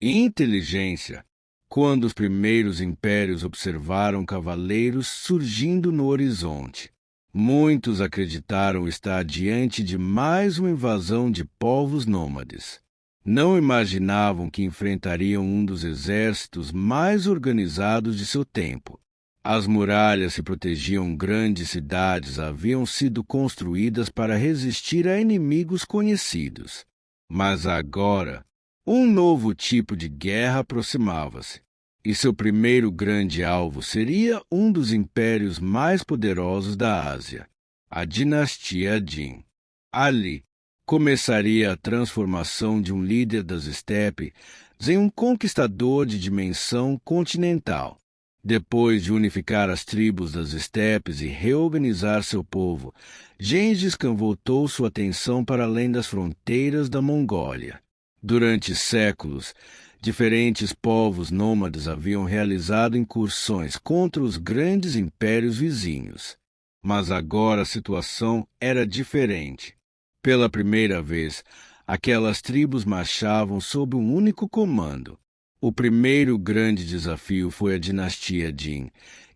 Speaker 1: e inteligência. Quando os primeiros impérios observaram cavaleiros surgindo no horizonte, muitos acreditaram estar diante de mais uma invasão de povos nômades. Não imaginavam que enfrentariam um dos exércitos mais organizados de seu tempo. As muralhas que protegiam grandes cidades haviam sido construídas para resistir a inimigos conhecidos. Mas agora, um novo tipo de guerra aproximava-se, e seu primeiro grande alvo seria um dos impérios mais poderosos da Ásia, a dinastia Jin. Ali, começaria a transformação de um líder das estepes em um conquistador de dimensão continental. Depois de unificar as tribos das estepes e reorganizar seu povo, Gengis Khan voltou sua atenção para além das fronteiras da Mongólia. Durante séculos, diferentes povos nômades haviam realizado incursões contra os grandes impérios vizinhos. Mas agora a situação era diferente. Pela primeira vez, aquelas tribos marchavam sob um único comando. O primeiro grande desafio foi a dinastia Jin,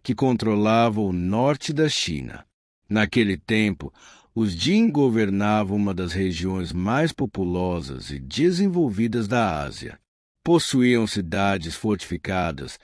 Speaker 1: que controlava o norte da China. Naquele tempo, os Jin governavam uma das regiões mais populosas e desenvolvidas da Ásia. Possuíam cidades fortificadas,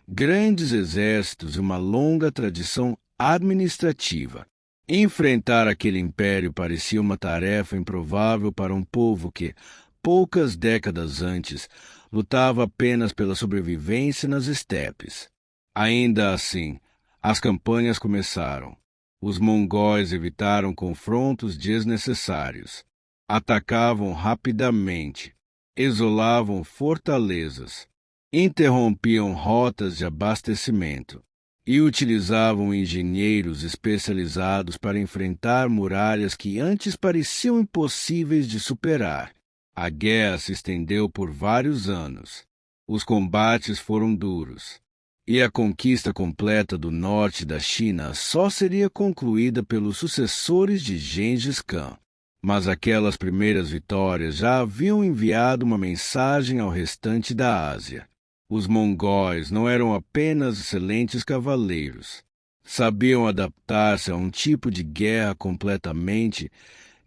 Speaker 1: grandes exércitos e uma longa tradição administrativa. Enfrentar aquele império parecia uma tarefa improvável para um povo que, poucas décadas antes, lutava apenas pela sobrevivência nas estepes. Ainda assim, as campanhas começaram. Os mongóis evitaram confrontos desnecessários. Atacavam rapidamente, isolavam fortalezas, interrompiam rotas de abastecimento e utilizavam engenheiros especializados para enfrentar muralhas que antes pareciam impossíveis de superar. A guerra se estendeu por vários anos. Os combates foram duros, e a conquista completa do norte da China só seria concluída pelos sucessores de Gengis Khan. Mas aquelas primeiras vitórias já haviam enviado uma mensagem ao restante da Ásia. Os mongóis não eram apenas excelentes cavaleiros. Sabiam adaptar-se a um tipo de guerra completamente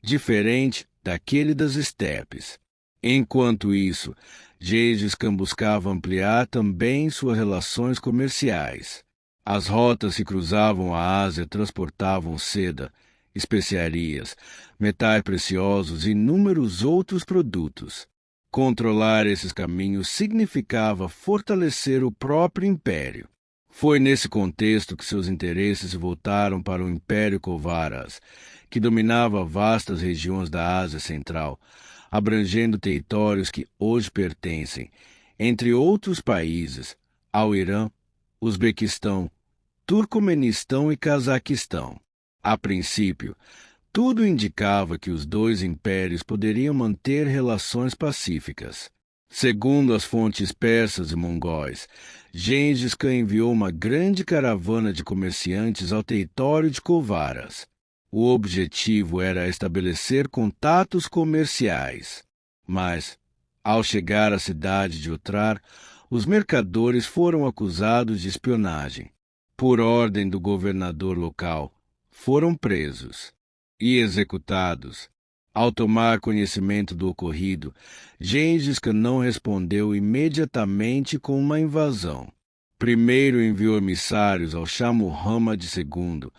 Speaker 1: diferente daquele das estepes. Enquanto isso, Gengis Khan buscava ampliar também suas relações comerciais. As rotas que cruzavam a Ásia transportavam seda, especiarias, metais preciosos e inúmeros outros produtos. Controlar esses caminhos significava fortalecer o próprio império. Foi nesse contexto que seus interesses se voltaram para o Império Kovaras, que dominava vastas regiões da Ásia Central, abrangendo territórios que hoje pertencem, entre outros países, ao Irã, Uzbequistão, Turcomenistão e Cazaquistão. A princípio, tudo indicava que os dois impérios poderiam manter relações pacíficas. Segundo as fontes persas e mongóis, Gengis Khan enviou uma grande caravana de comerciantes ao território de Kovaras. O objetivo era estabelecer contatos comerciais. Mas, ao chegar à cidade de Otrar, os mercadores foram acusados de espionagem. Por ordem do governador local, foram presos e executados. Ao tomar conhecimento do ocorrido, Gengis Khan não respondeu imediatamente com uma invasão. Primeiro enviou emissários ao Shah Muhammad II,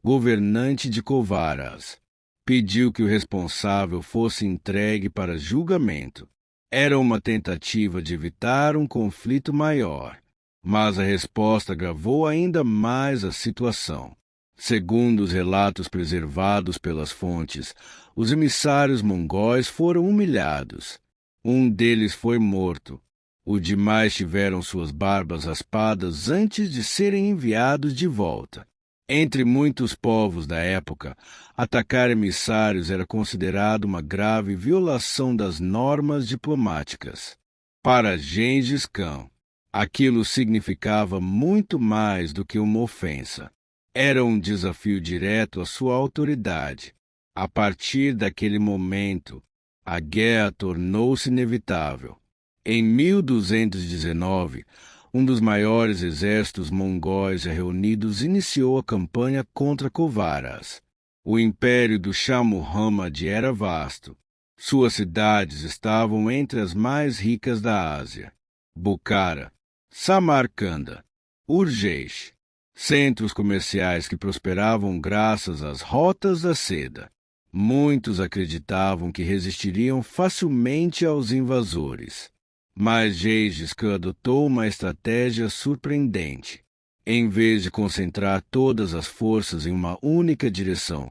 Speaker 1: governante de Kovaras. Pediu que o responsável fosse entregue para julgamento. Era uma tentativa de evitar um conflito maior, mas a resposta agravou ainda mais a situação. Segundo os relatos preservados pelas fontes, os emissários mongóis foram humilhados. Um deles foi morto. Os demais tiveram suas barbas raspadas antes de serem enviados de volta. Entre muitos povos da época, atacar emissários era considerado uma grave violação das normas diplomáticas. Para Gengis Khan, aquilo significava muito mais do que uma ofensa. Era um desafio direto à sua autoridade. A partir daquele momento, a guerra tornou-se inevitável. Em 1219, um dos maiores exércitos mongóis reunidos iniciou a campanha contra Kovaras. O império do Shah Muhammad era vasto, Suas cidades estavam entre as mais ricas da Ásia: Bukhara, Samarcanda, Urgeixe, centros comerciais que prosperavam graças às rotas da seda. Muitos acreditavam que resistiriam facilmente aos invasores. Mas Gengis Khan adotou uma estratégia surpreendente. Em vez de concentrar todas as forças em uma única direção,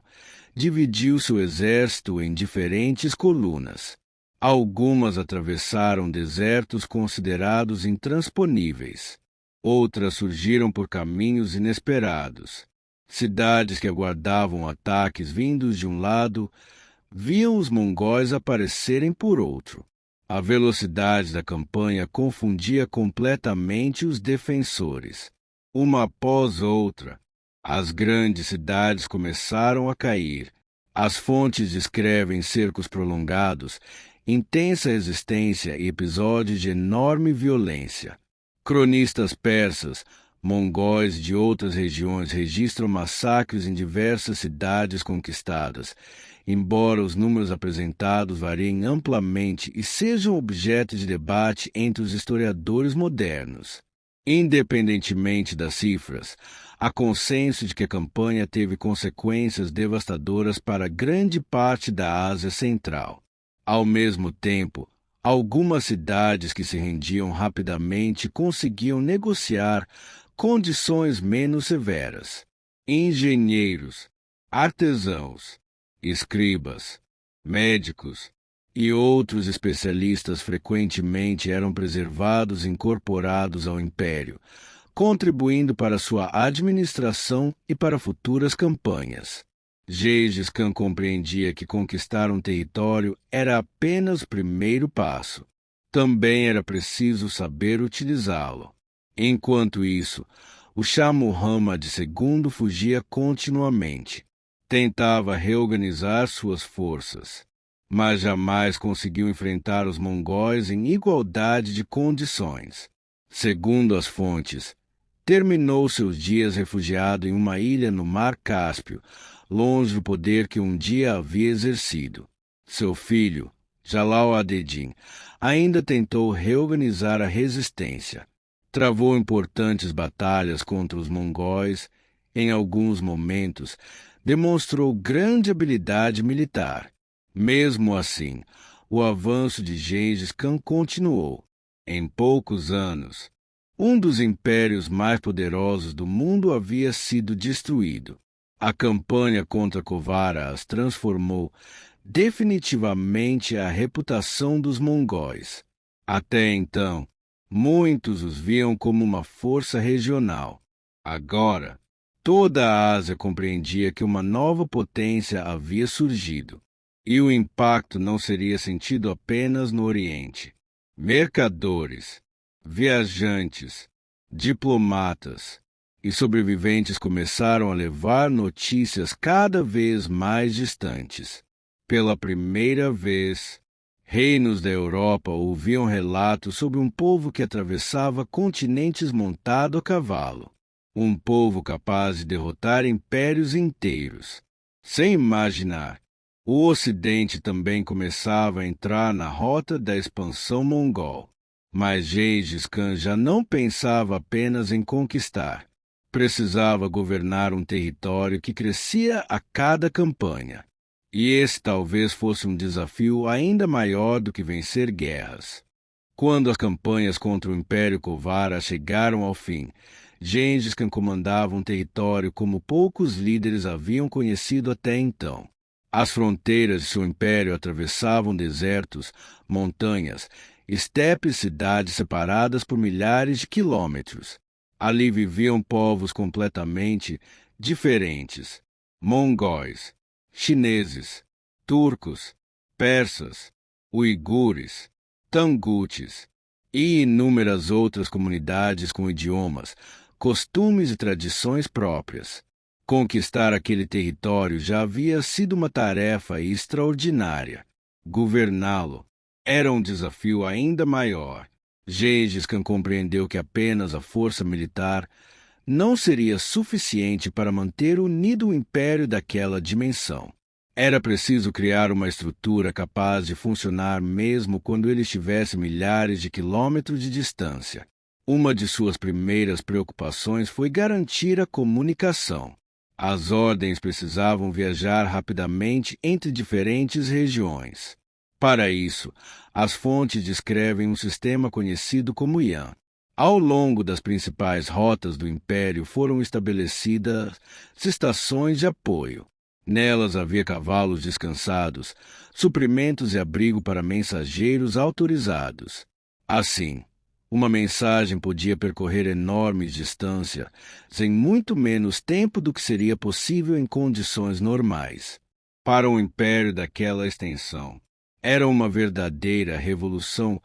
Speaker 1: dividiu seu exército em diferentes colunas. Algumas atravessaram desertos considerados intransponíveis. Outras surgiram por caminhos inesperados. Cidades que aguardavam ataques vindos de um lado viam os mongóis aparecerem por outro. A velocidade da campanha confundia completamente os defensores. Uma após outra, as grandes cidades começaram a cair. As fontes descrevem cercos prolongados, intensa resistência e episódios de enorme violência. Cronistas persas, mongóis de outras regiões registram massacres em diversas cidades conquistadas, embora os números apresentados variem amplamente e sejam objeto de debate entre os historiadores modernos. Independentemente das cifras, há consenso de que a campanha teve consequências devastadoras para grande parte da Ásia Central. Ao mesmo tempo, algumas cidades que se rendiam rapidamente conseguiam negociar condições menos severas. Engenheiros, artesãos, escribas, médicos e outros especialistas frequentemente eram preservados e incorporados ao império, contribuindo para sua administração e para futuras campanhas. Gengis Khan compreendia que conquistar um território era apenas o primeiro passo. Também era preciso saber utilizá-lo. Enquanto isso, o Shah Muhammad II fugia continuamente. Tentava reorganizar suas forças, mas jamais conseguiu enfrentar os mongóis em igualdade de condições. Segundo as fontes, terminou seus dias refugiado em uma ilha no Mar Cáspio, longe do poder que um dia havia exercido. Seu filho, Jalal ad-Din, ainda tentou reorganizar a resistência. Travou importantes batalhas contra os mongóis. Em alguns momentos, demonstrou grande habilidade militar. Mesmo assim, o avanço de Gengis Khan continuou. Em poucos anos, um dos impérios mais poderosos do mundo havia sido destruído. A campanha contra Kovara as transformou definitivamente a reputação dos mongóis. Até então, muitos os viam como uma força regional. Agora, toda a Ásia compreendia que uma nova potência havia surgido, e o impacto não seria sentido apenas no Oriente. Mercadores, viajantes, diplomatas e sobreviventes começaram a levar notícias cada vez mais distantes. Pela primeira vez, reinos da Europa ouviam relatos sobre um povo que atravessava continentes montado a cavalo. Um povo capaz de derrotar impérios inteiros. Sem imaginar, o Ocidente também começava a entrar na rota da expansão mongol. Mas Gengis Khan já não pensava apenas em conquistar. Precisava governar um território que crescia a cada campanha. E esse talvez fosse um desafio ainda maior do que vencer guerras. Quando as campanhas contra o Império Kovara chegaram ao fim, Gengis Khan comandava um território como poucos líderes haviam conhecido até então. As fronteiras de seu império atravessavam desertos, montanhas, estepes e cidades separadas por milhares de quilômetros. Ali viviam povos completamente diferentes: mongóis, chineses, turcos, persas, uigures, tangutes e inúmeras outras comunidades com idiomas, costumes e tradições próprias. Conquistar aquele território já havia sido uma tarefa extraordinária. Governá-lo era um desafio ainda maior. Gengis Khan compreendeu que apenas a força militar não seria suficiente para manter unido o império daquela dimensão. Era preciso criar uma estrutura capaz de funcionar mesmo quando ele estivesse milhares de quilômetros de distância. Uma de suas primeiras preocupações foi garantir a comunicação. As ordens precisavam viajar rapidamente entre diferentes regiões. Para isso, as fontes descrevem um sistema conhecido como Yan. Ao longo das principais rotas do Império foram estabelecidas estações de apoio. Nelas havia cavalos descansados, suprimentos e abrigo para mensageiros autorizados. Assim, uma mensagem podia percorrer enormes distâncias em muito menos tempo do que seria possível em condições normais. Para um império daquela extensão, era uma verdadeira revolução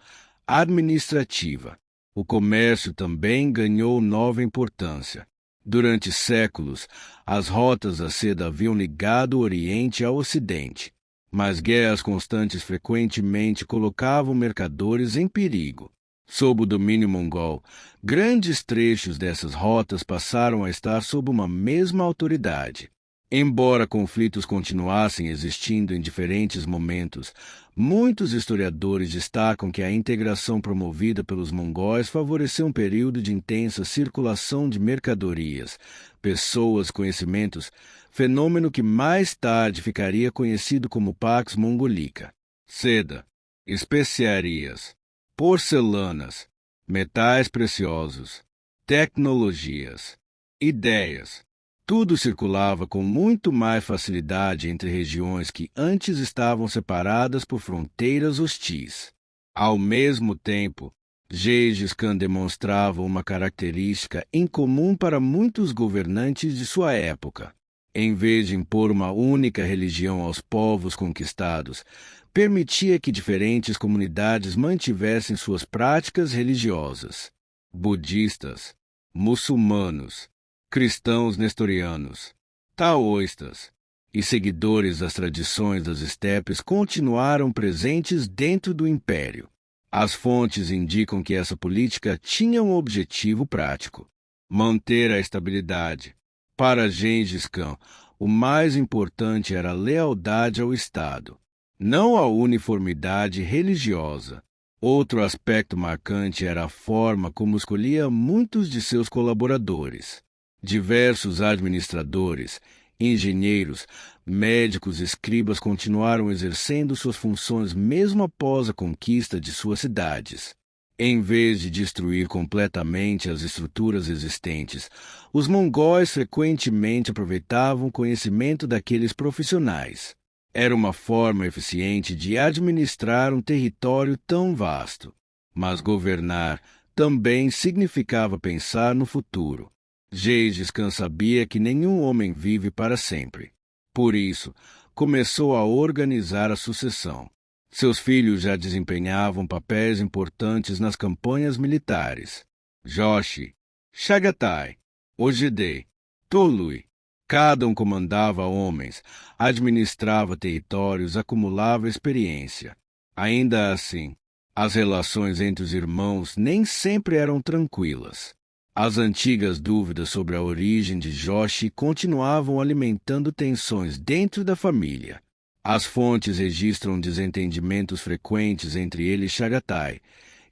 Speaker 1: administrativa. O comércio também ganhou nova importância. Durante séculos, as rotas da seda haviam ligado o Oriente ao Ocidente, mas guerras constantes frequentemente colocavam mercadores em perigo. Sob o domínio mongol, grandes trechos dessas rotas passaram a estar sob uma mesma autoridade. Embora conflitos continuassem existindo em diferentes momentos, muitos historiadores destacam que a integração promovida pelos mongóis favoreceu um período de intensa circulação de mercadorias, pessoas, conhecimentos, fenômeno que mais tarde ficaria conhecido como Pax Mongolica. Seda, especiarias, porcelanas, metais preciosos, tecnologias, ideias. Tudo circulava com muito mais facilidade entre regiões que antes estavam separadas por fronteiras hostis. Ao mesmo tempo, Gengis Khan demonstrava uma característica incomum para muitos governantes de sua época. Em vez de impor uma única religião aos povos conquistados, permitia que diferentes comunidades mantivessem suas práticas religiosas. Budistas, muçulmanos, cristãos nestorianos, taoístas e seguidores das tradições das estepes continuaram presentes dentro do império. As fontes indicam que essa política tinha um objetivo prático: manter a estabilidade. Para Gengis Khan, o mais importante era a lealdade ao Estado, não a uniformidade religiosa. Outro aspecto marcante era a forma como escolhia muitos de seus colaboradores. Diversos administradores, engenheiros, médicos e escribas continuaram exercendo suas funções mesmo após a conquista de suas cidades. Em vez de destruir completamente as estruturas existentes, os mongóis frequentemente aproveitavam o conhecimento daqueles profissionais. Era uma forma eficiente de administrar um território tão vasto. Mas governar também significava pensar no futuro. Gengis Khan sabia que nenhum homem vive para sempre. Por isso, começou a organizar a sucessão. Seus filhos já desempenhavam papéis importantes nas campanhas militares. Joshi, Chagatai, Ojeda, Tolui. Cada um comandava homens, administrava territórios, acumulava experiência. Ainda assim, as relações entre os irmãos nem sempre eram tranquilas. As antigas dúvidas sobre a origem de Joshi continuavam alimentando tensões dentro da família. As fontes registram desentendimentos frequentes entre ele e Chagatai,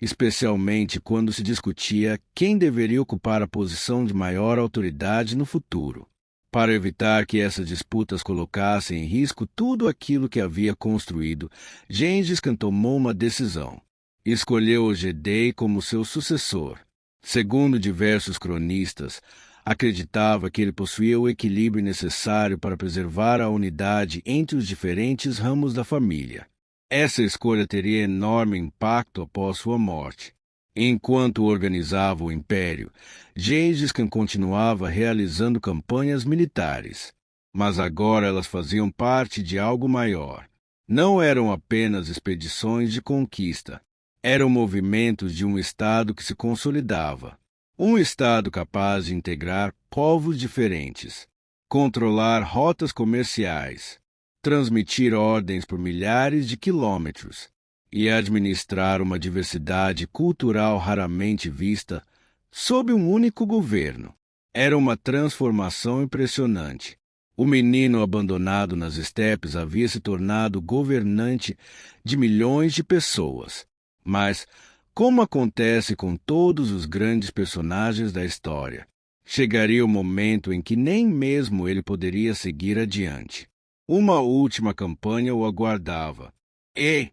Speaker 1: especialmente quando se discutia quem deveria ocupar a posição de maior autoridade no futuro. Para evitar que essas disputas colocassem em risco tudo aquilo que havia construído, Gengis Khan tomou uma decisão. Escolheu Ojeda como seu sucessor. Segundo diversos cronistas, acreditava que ele possuía o equilíbrio necessário para preservar a unidade entre os diferentes ramos da família. Essa escolha teria enorme impacto após sua morte. Enquanto organizava o império, Gengis Khan continuava realizando campanhas militares. Mas agora elas faziam parte de algo maior. Não eram apenas expedições de conquista. Eram movimentos de um Estado que se consolidava. Um Estado capaz de integrar povos diferentes, controlar rotas comerciais, transmitir ordens por milhares de quilômetros e administrar uma diversidade cultural raramente vista sob um único governo. Era uma transformação impressionante. O menino abandonado nas estepes havia se tornado governante de milhões de pessoas. Mas, como acontece com todos os grandes personagens da história, chegaria o momento em que nem mesmo ele poderia seguir adiante. Uma última campanha o aguardava. E,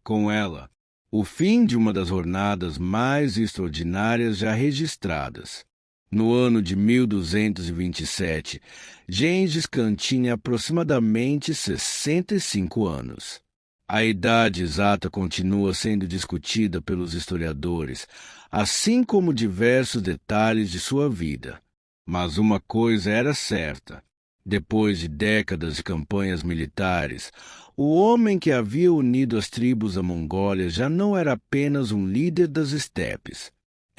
Speaker 1: com ela, o fim de uma das jornadas mais extraordinárias já registradas. No ano de 1227, Gengis Khan tinha aproximadamente 65 anos. A idade exata continua sendo discutida pelos historiadores, assim como diversos detalhes de sua vida. Mas uma coisa era certa. Depois de décadas de campanhas militares, o homem que havia unido as tribos da Mongólia já não era apenas um líder das estepes.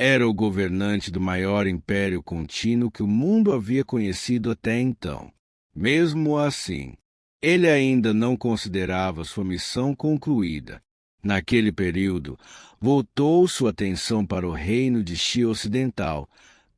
Speaker 1: Era o governante do maior império contínuo que o mundo havia conhecido até então. Mesmo assim, ele ainda não considerava sua missão concluída. Naquele período, voltou sua atenção para o reino de Xi Ocidental,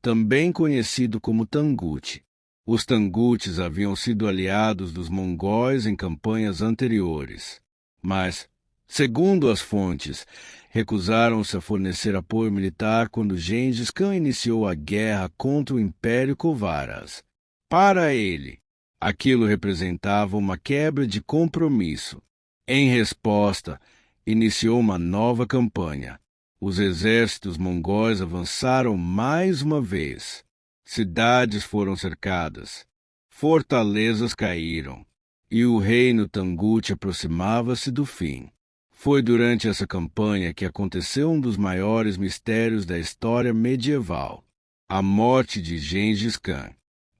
Speaker 1: também conhecido como Tangut. Os Tanguts haviam sido aliados dos mongóis em campanhas anteriores, mas, segundo as fontes, recusaram-se a fornecer apoio militar quando Gengis Khan iniciou a guerra contra o Império Kovaras. Para ele, aquilo representava uma quebra de compromisso. Em resposta, iniciou uma nova campanha. Os exércitos mongóis avançaram mais uma vez. Cidades foram cercadas, fortalezas caíram, e o reino Tangut aproximava-se do fim. Foi durante essa campanha que aconteceu um dos maiores mistérios da história medieval: a morte de Gengis Khan.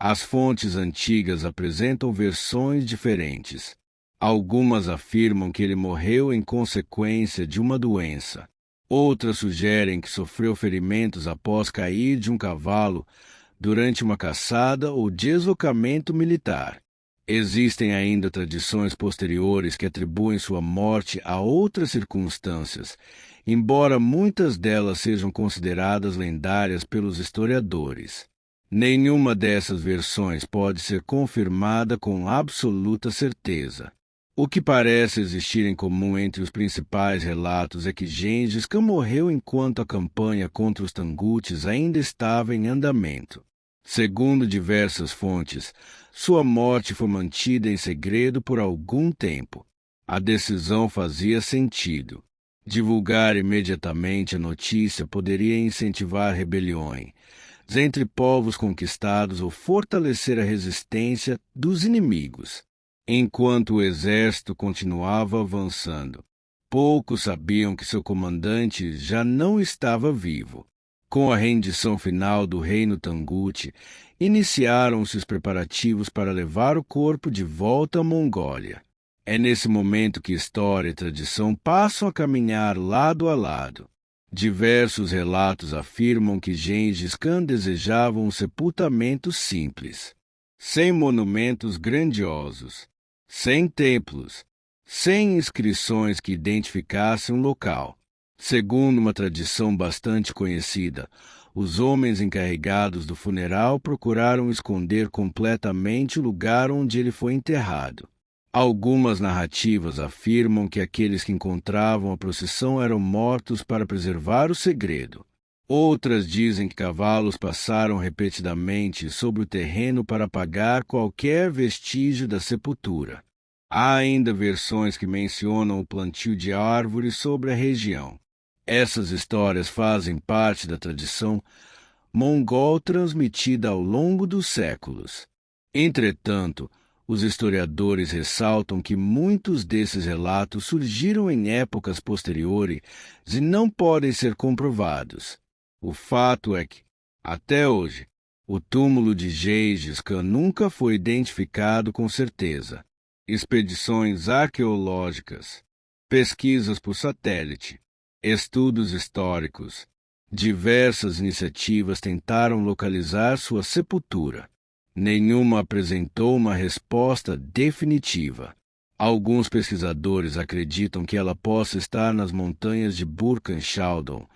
Speaker 1: As fontes antigas apresentam versões diferentes. Algumas afirmam que ele morreu em consequência de uma doença. Outras sugerem que sofreu ferimentos após cair de um cavalo durante uma caçada ou deslocamento militar. Existem ainda tradições posteriores que atribuem sua morte a outras circunstâncias, embora muitas delas sejam consideradas lendárias pelos historiadores. Nenhuma dessas versões pode ser confirmada com absoluta certeza. O que parece existir em comum entre os principais relatos é que Gengis Khan morreu enquanto a campanha contra os Tanguts ainda estava em andamento. Segundo diversas fontes, sua morte foi mantida em segredo por algum tempo. A decisão fazia sentido. Divulgar imediatamente a notícia poderia incentivar rebeliões entre povos conquistados ou fortalecer a resistência dos inimigos. Enquanto o exército continuava avançando, poucos sabiam que seu comandante já não estava vivo. Com a rendição final do reino Tangut, iniciaram-se os preparativos para levar o corpo de volta à Mongólia. É nesse momento que história e tradição passam a caminhar lado a lado. Diversos relatos afirmam que Gengis Khan desejava um sepultamento simples, sem monumentos grandiosos, sem templos, sem inscrições que identificassem um local. Segundo uma tradição bastante conhecida, os homens encarregados do funeral procuraram esconder completamente o lugar onde ele foi enterrado. Algumas narrativas afirmam que aqueles que encontravam a procissão eram mortos para preservar o segredo. Outras dizem que cavalos passaram repetidamente sobre o terreno para apagar qualquer vestígio da sepultura. Há ainda versões que mencionam o plantio de árvores sobre a região. Essas histórias fazem parte da tradição mongol transmitida ao longo dos séculos. Entretanto, os historiadores ressaltam que muitos desses relatos surgiram em épocas posteriores e não podem ser comprovados. O fato é que, até hoje, o túmulo de Gengis Khan nunca foi identificado com certeza. Expedições arqueológicas, pesquisas por satélite, estudos históricos, diversas iniciativas tentaram localizar sua sepultura. Nenhuma apresentou uma resposta definitiva. Alguns pesquisadores acreditam que ela possa estar nas montanhas de Burkhan-Shaldon,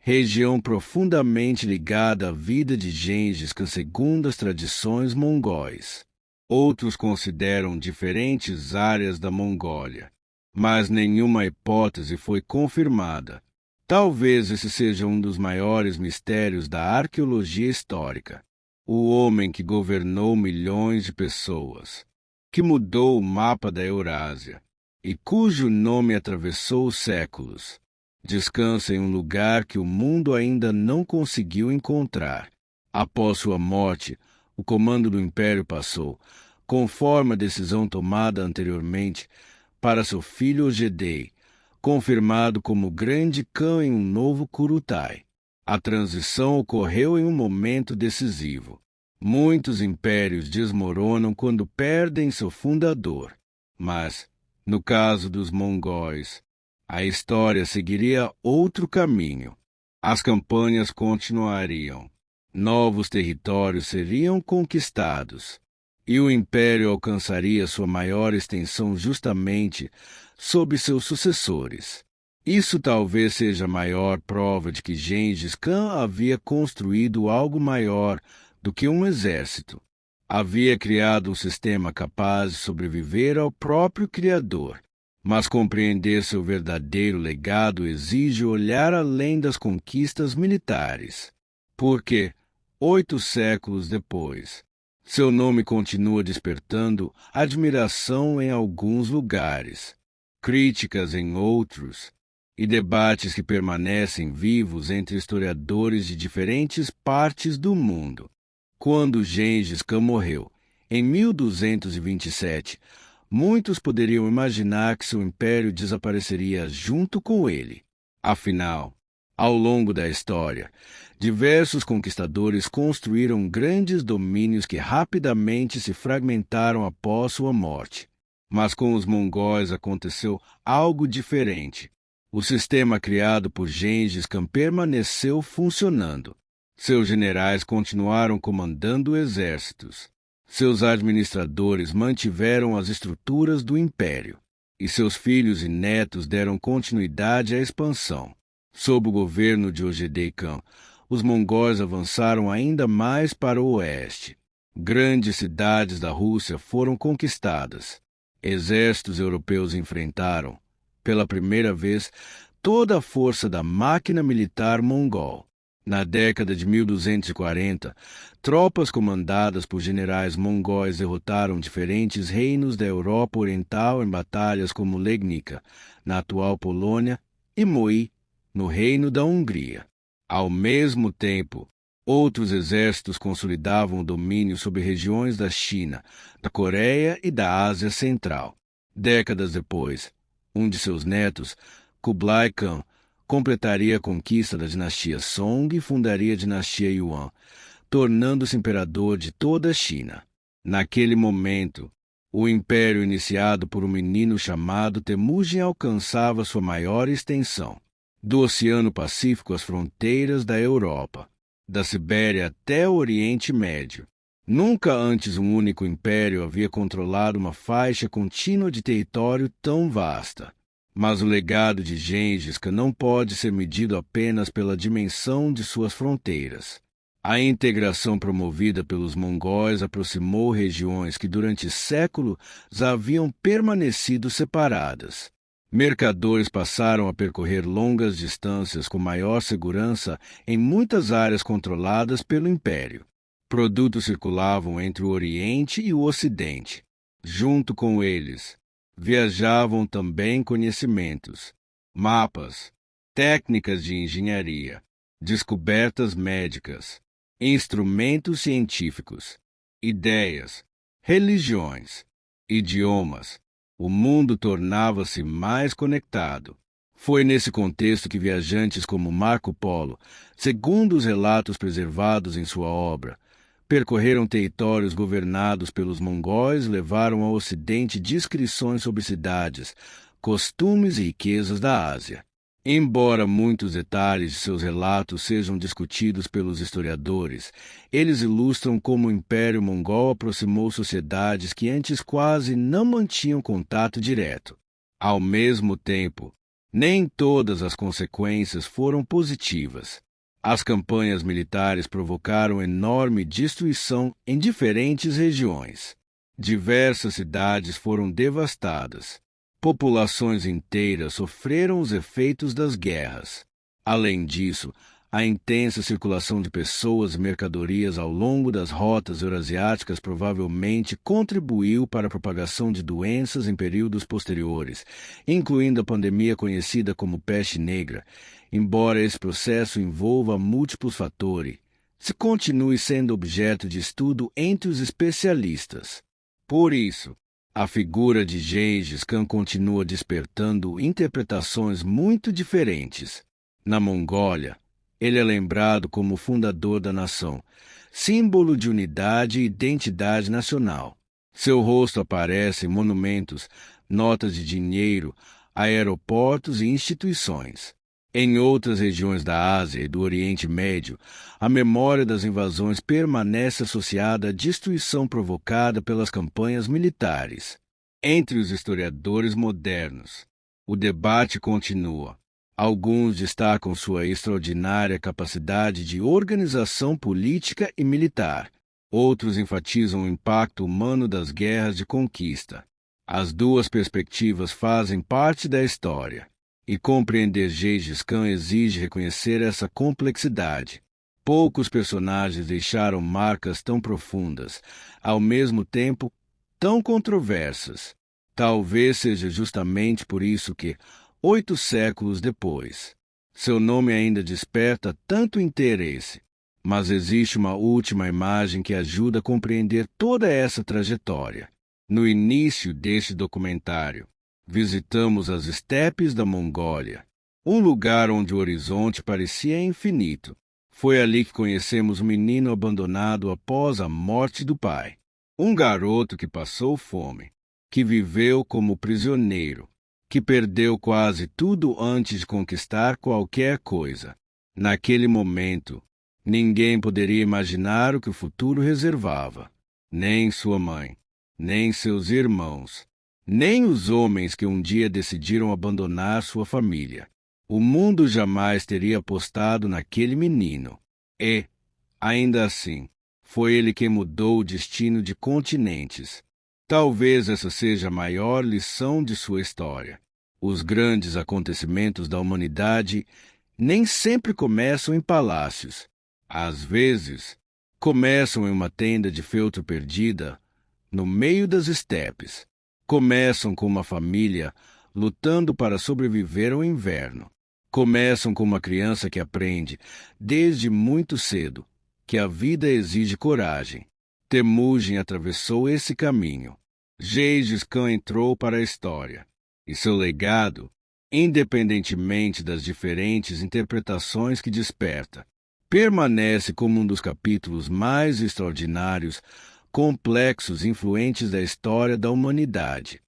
Speaker 1: região profundamente ligada à vida de Gengis Khan segundo as tradições mongóis. Outros consideram diferentes áreas da Mongólia, mas nenhuma hipótese foi confirmada. Talvez esse seja um dos maiores mistérios da arqueologia histórica. O homem que governou milhões de pessoas, que mudou o mapa da Eurásia e cujo nome atravessou os séculos, descansa em um lugar que o mundo ainda não conseguiu encontrar. Após sua morte, o comando do império passou, conforme a decisão tomada anteriormente, para seu filho Ogedei, confirmado como grande Khan em um novo Kurutai. A transição ocorreu em um momento decisivo. Muitos impérios desmoronam quando perdem seu fundador. Mas, no caso dos mongóis, a história seguiria outro caminho. As campanhas continuariam. Novos territórios seriam conquistados. E o império alcançaria sua maior extensão justamente sob seus sucessores. Isso talvez seja a maior prova de que Gengis Khan havia construído algo maior do que um exército. Havia criado um sistema capaz de sobreviver ao próprio Criador. Mas compreender seu verdadeiro legado exige olhar além das conquistas militares. Porque, 8 séculos depois, seu nome continua despertando admiração em alguns lugares, críticas em outros, e debates que permanecem vivos entre historiadores de diferentes partes do mundo. Quando Gengis Khan morreu, em 1227, muitos poderiam imaginar que seu império desapareceria junto com ele. Afinal, ao longo da história, diversos conquistadores construíram grandes domínios que rapidamente se fragmentaram após sua morte. Mas com os mongóis aconteceu algo diferente. O sistema criado por Gengis Khan permaneceu funcionando. Seus generais continuaram comandando exércitos. Seus administradores mantiveram as estruturas do império. E seus filhos e netos deram continuidade à expansão. Sob o governo de Ogedei Khan, os mongóis avançaram ainda mais para o oeste. Grandes cidades da Rússia foram conquistadas. Exércitos europeus enfrentaram, pela primeira vez, toda a força da máquina militar mongol. Na década de 1240, tropas comandadas por generais mongóis derrotaram diferentes reinos da Europa Oriental em batalhas como Legnica, na atual Polônia, e Moi, no Reino da Hungria. Ao mesmo tempo, outros exércitos consolidavam o domínio sobre regiões da China, da Coreia e da Ásia Central. Décadas depois, um de seus netos, Kublai Khan, completaria a conquista da dinastia Song e fundaria a dinastia Yuan, tornando-se imperador de toda a China. Naquele momento, o império iniciado por um menino chamado Temujin alcançava sua maior extensão. Do Oceano Pacífico às fronteiras da Europa, da Sibéria até o Oriente Médio. Nunca antes um único império havia controlado uma faixa contínua de território tão vasta. Mas o legado de Gengis Khan não pode ser medido apenas pela dimensão de suas fronteiras. A integração promovida pelos mongóis aproximou regiões que durante séculos haviam permanecido separadas. Mercadores passaram a percorrer longas distâncias com maior segurança em muitas áreas controladas pelo Império. Produtos circulavam entre o Oriente e o Ocidente. Junto com eles, viajavam também conhecimentos, mapas, técnicas de engenharia, descobertas médicas, instrumentos científicos, ideias, religiões, idiomas. O mundo tornava-se mais conectado. Foi nesse contexto que viajantes como Marco Polo, segundo os relatos preservados em sua obra, percorreram territórios governados pelos mongóis e levaram ao Ocidente descrições sobre cidades, costumes e riquezas da Ásia. Embora muitos detalhes de seus relatos sejam discutidos pelos historiadores, eles ilustram como o Império Mongol aproximou sociedades que antes quase não mantinham contato direto. Ao mesmo tempo, nem todas as consequências foram positivas. As campanhas militares provocaram enorme destruição em diferentes regiões. Diversas cidades foram devastadas. Populações inteiras sofreram os efeitos das guerras. Além disso, a intensa circulação de pessoas e mercadorias ao longo das rotas eurasiáticas provavelmente contribuiu para a propagação de doenças em períodos posteriores, incluindo a pandemia conhecida como peste negra. Embora esse processo envolva múltiplos fatores, se continue sendo objeto de estudo entre os especialistas. Por isso, a figura de Gengis Khan continua despertando interpretações muito diferentes. Na Mongólia, ele é lembrado como o fundador da nação, símbolo de unidade e identidade nacional. Seu rosto aparece em monumentos, notas de dinheiro, aeroportos e instituições. Em outras regiões da Ásia e do Oriente Médio, a memória das invasões permanece associada à destruição provocada pelas campanhas militares. Entre os historiadores modernos, o debate continua. Alguns destacam sua extraordinária capacidade de organização política e militar. Outros enfatizam o impacto humano das guerras de conquista. As duas perspectivas fazem parte da história. E compreender Gengis Khan exige reconhecer essa complexidade. Poucos personagens deixaram marcas tão profundas, ao mesmo tempo tão controversas. Talvez seja justamente por isso que, 8 séculos depois, seu nome ainda desperta tanto interesse. Mas existe uma última imagem que ajuda a compreender toda essa trajetória. No início deste documentário, visitamos as estepes da Mongólia, um lugar onde o horizonte parecia infinito. Foi ali que conhecemos um menino abandonado após a morte do pai. Um garoto que passou fome, que viveu como prisioneiro, que perdeu quase tudo antes de conquistar qualquer coisa. Naquele momento, ninguém poderia imaginar o que o futuro reservava. Nem sua mãe, nem seus irmãos, nem os homens que um dia decidiram abandonar sua família. O mundo jamais teria apostado naquele menino. E, ainda assim, foi ele quem mudou o destino de continentes. Talvez essa seja a maior lição de sua história. Os grandes acontecimentos da humanidade nem sempre começam em palácios. Às vezes, começam em uma tenda de feltro perdida, no meio das estepes. Começam com uma família lutando para sobreviver ao inverno. Começam com uma criança que aprende, desde muito cedo, que a vida exige coragem. Temujin atravessou esse caminho. Gengis Khan entrou para a história. E seu legado, independentemente das diferentes interpretações que desperta, permanece como um dos capítulos mais extraordinários, complexos e influentes da história da humanidade.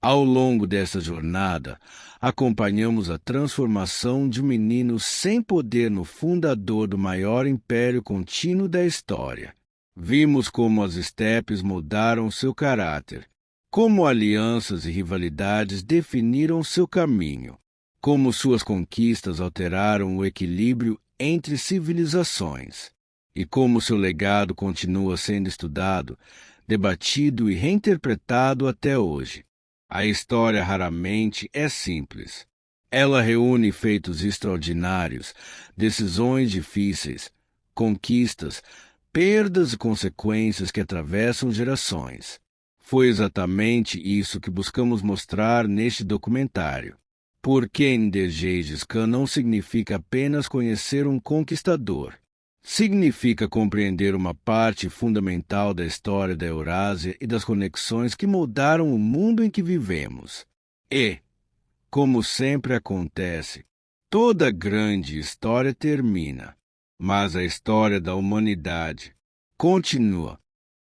Speaker 1: Ao longo dessa jornada, acompanhamos a transformação de um menino sem poder no fundador do maior império contínuo da história. Vimos como as estepes moldaram seu caráter, como alianças e rivalidades definiram seu caminho, como suas conquistas alteraram o equilíbrio entre civilizações, e como seu legado continua sendo estudado, debatido e reinterpretado até hoje. A história raramente é simples. Ela reúne feitos extraordinários, decisões difíceis, conquistas, perdas e consequências que atravessam gerações. Foi exatamente isso que buscamos mostrar neste documentário. Porque entender Gengis Khan não significa apenas conhecer um conquistador. Significa compreender uma parte fundamental da história da Eurásia e das conexões que moldaram o mundo em que vivemos. E, como sempre acontece, toda grande história termina, mas a história da humanidade continua.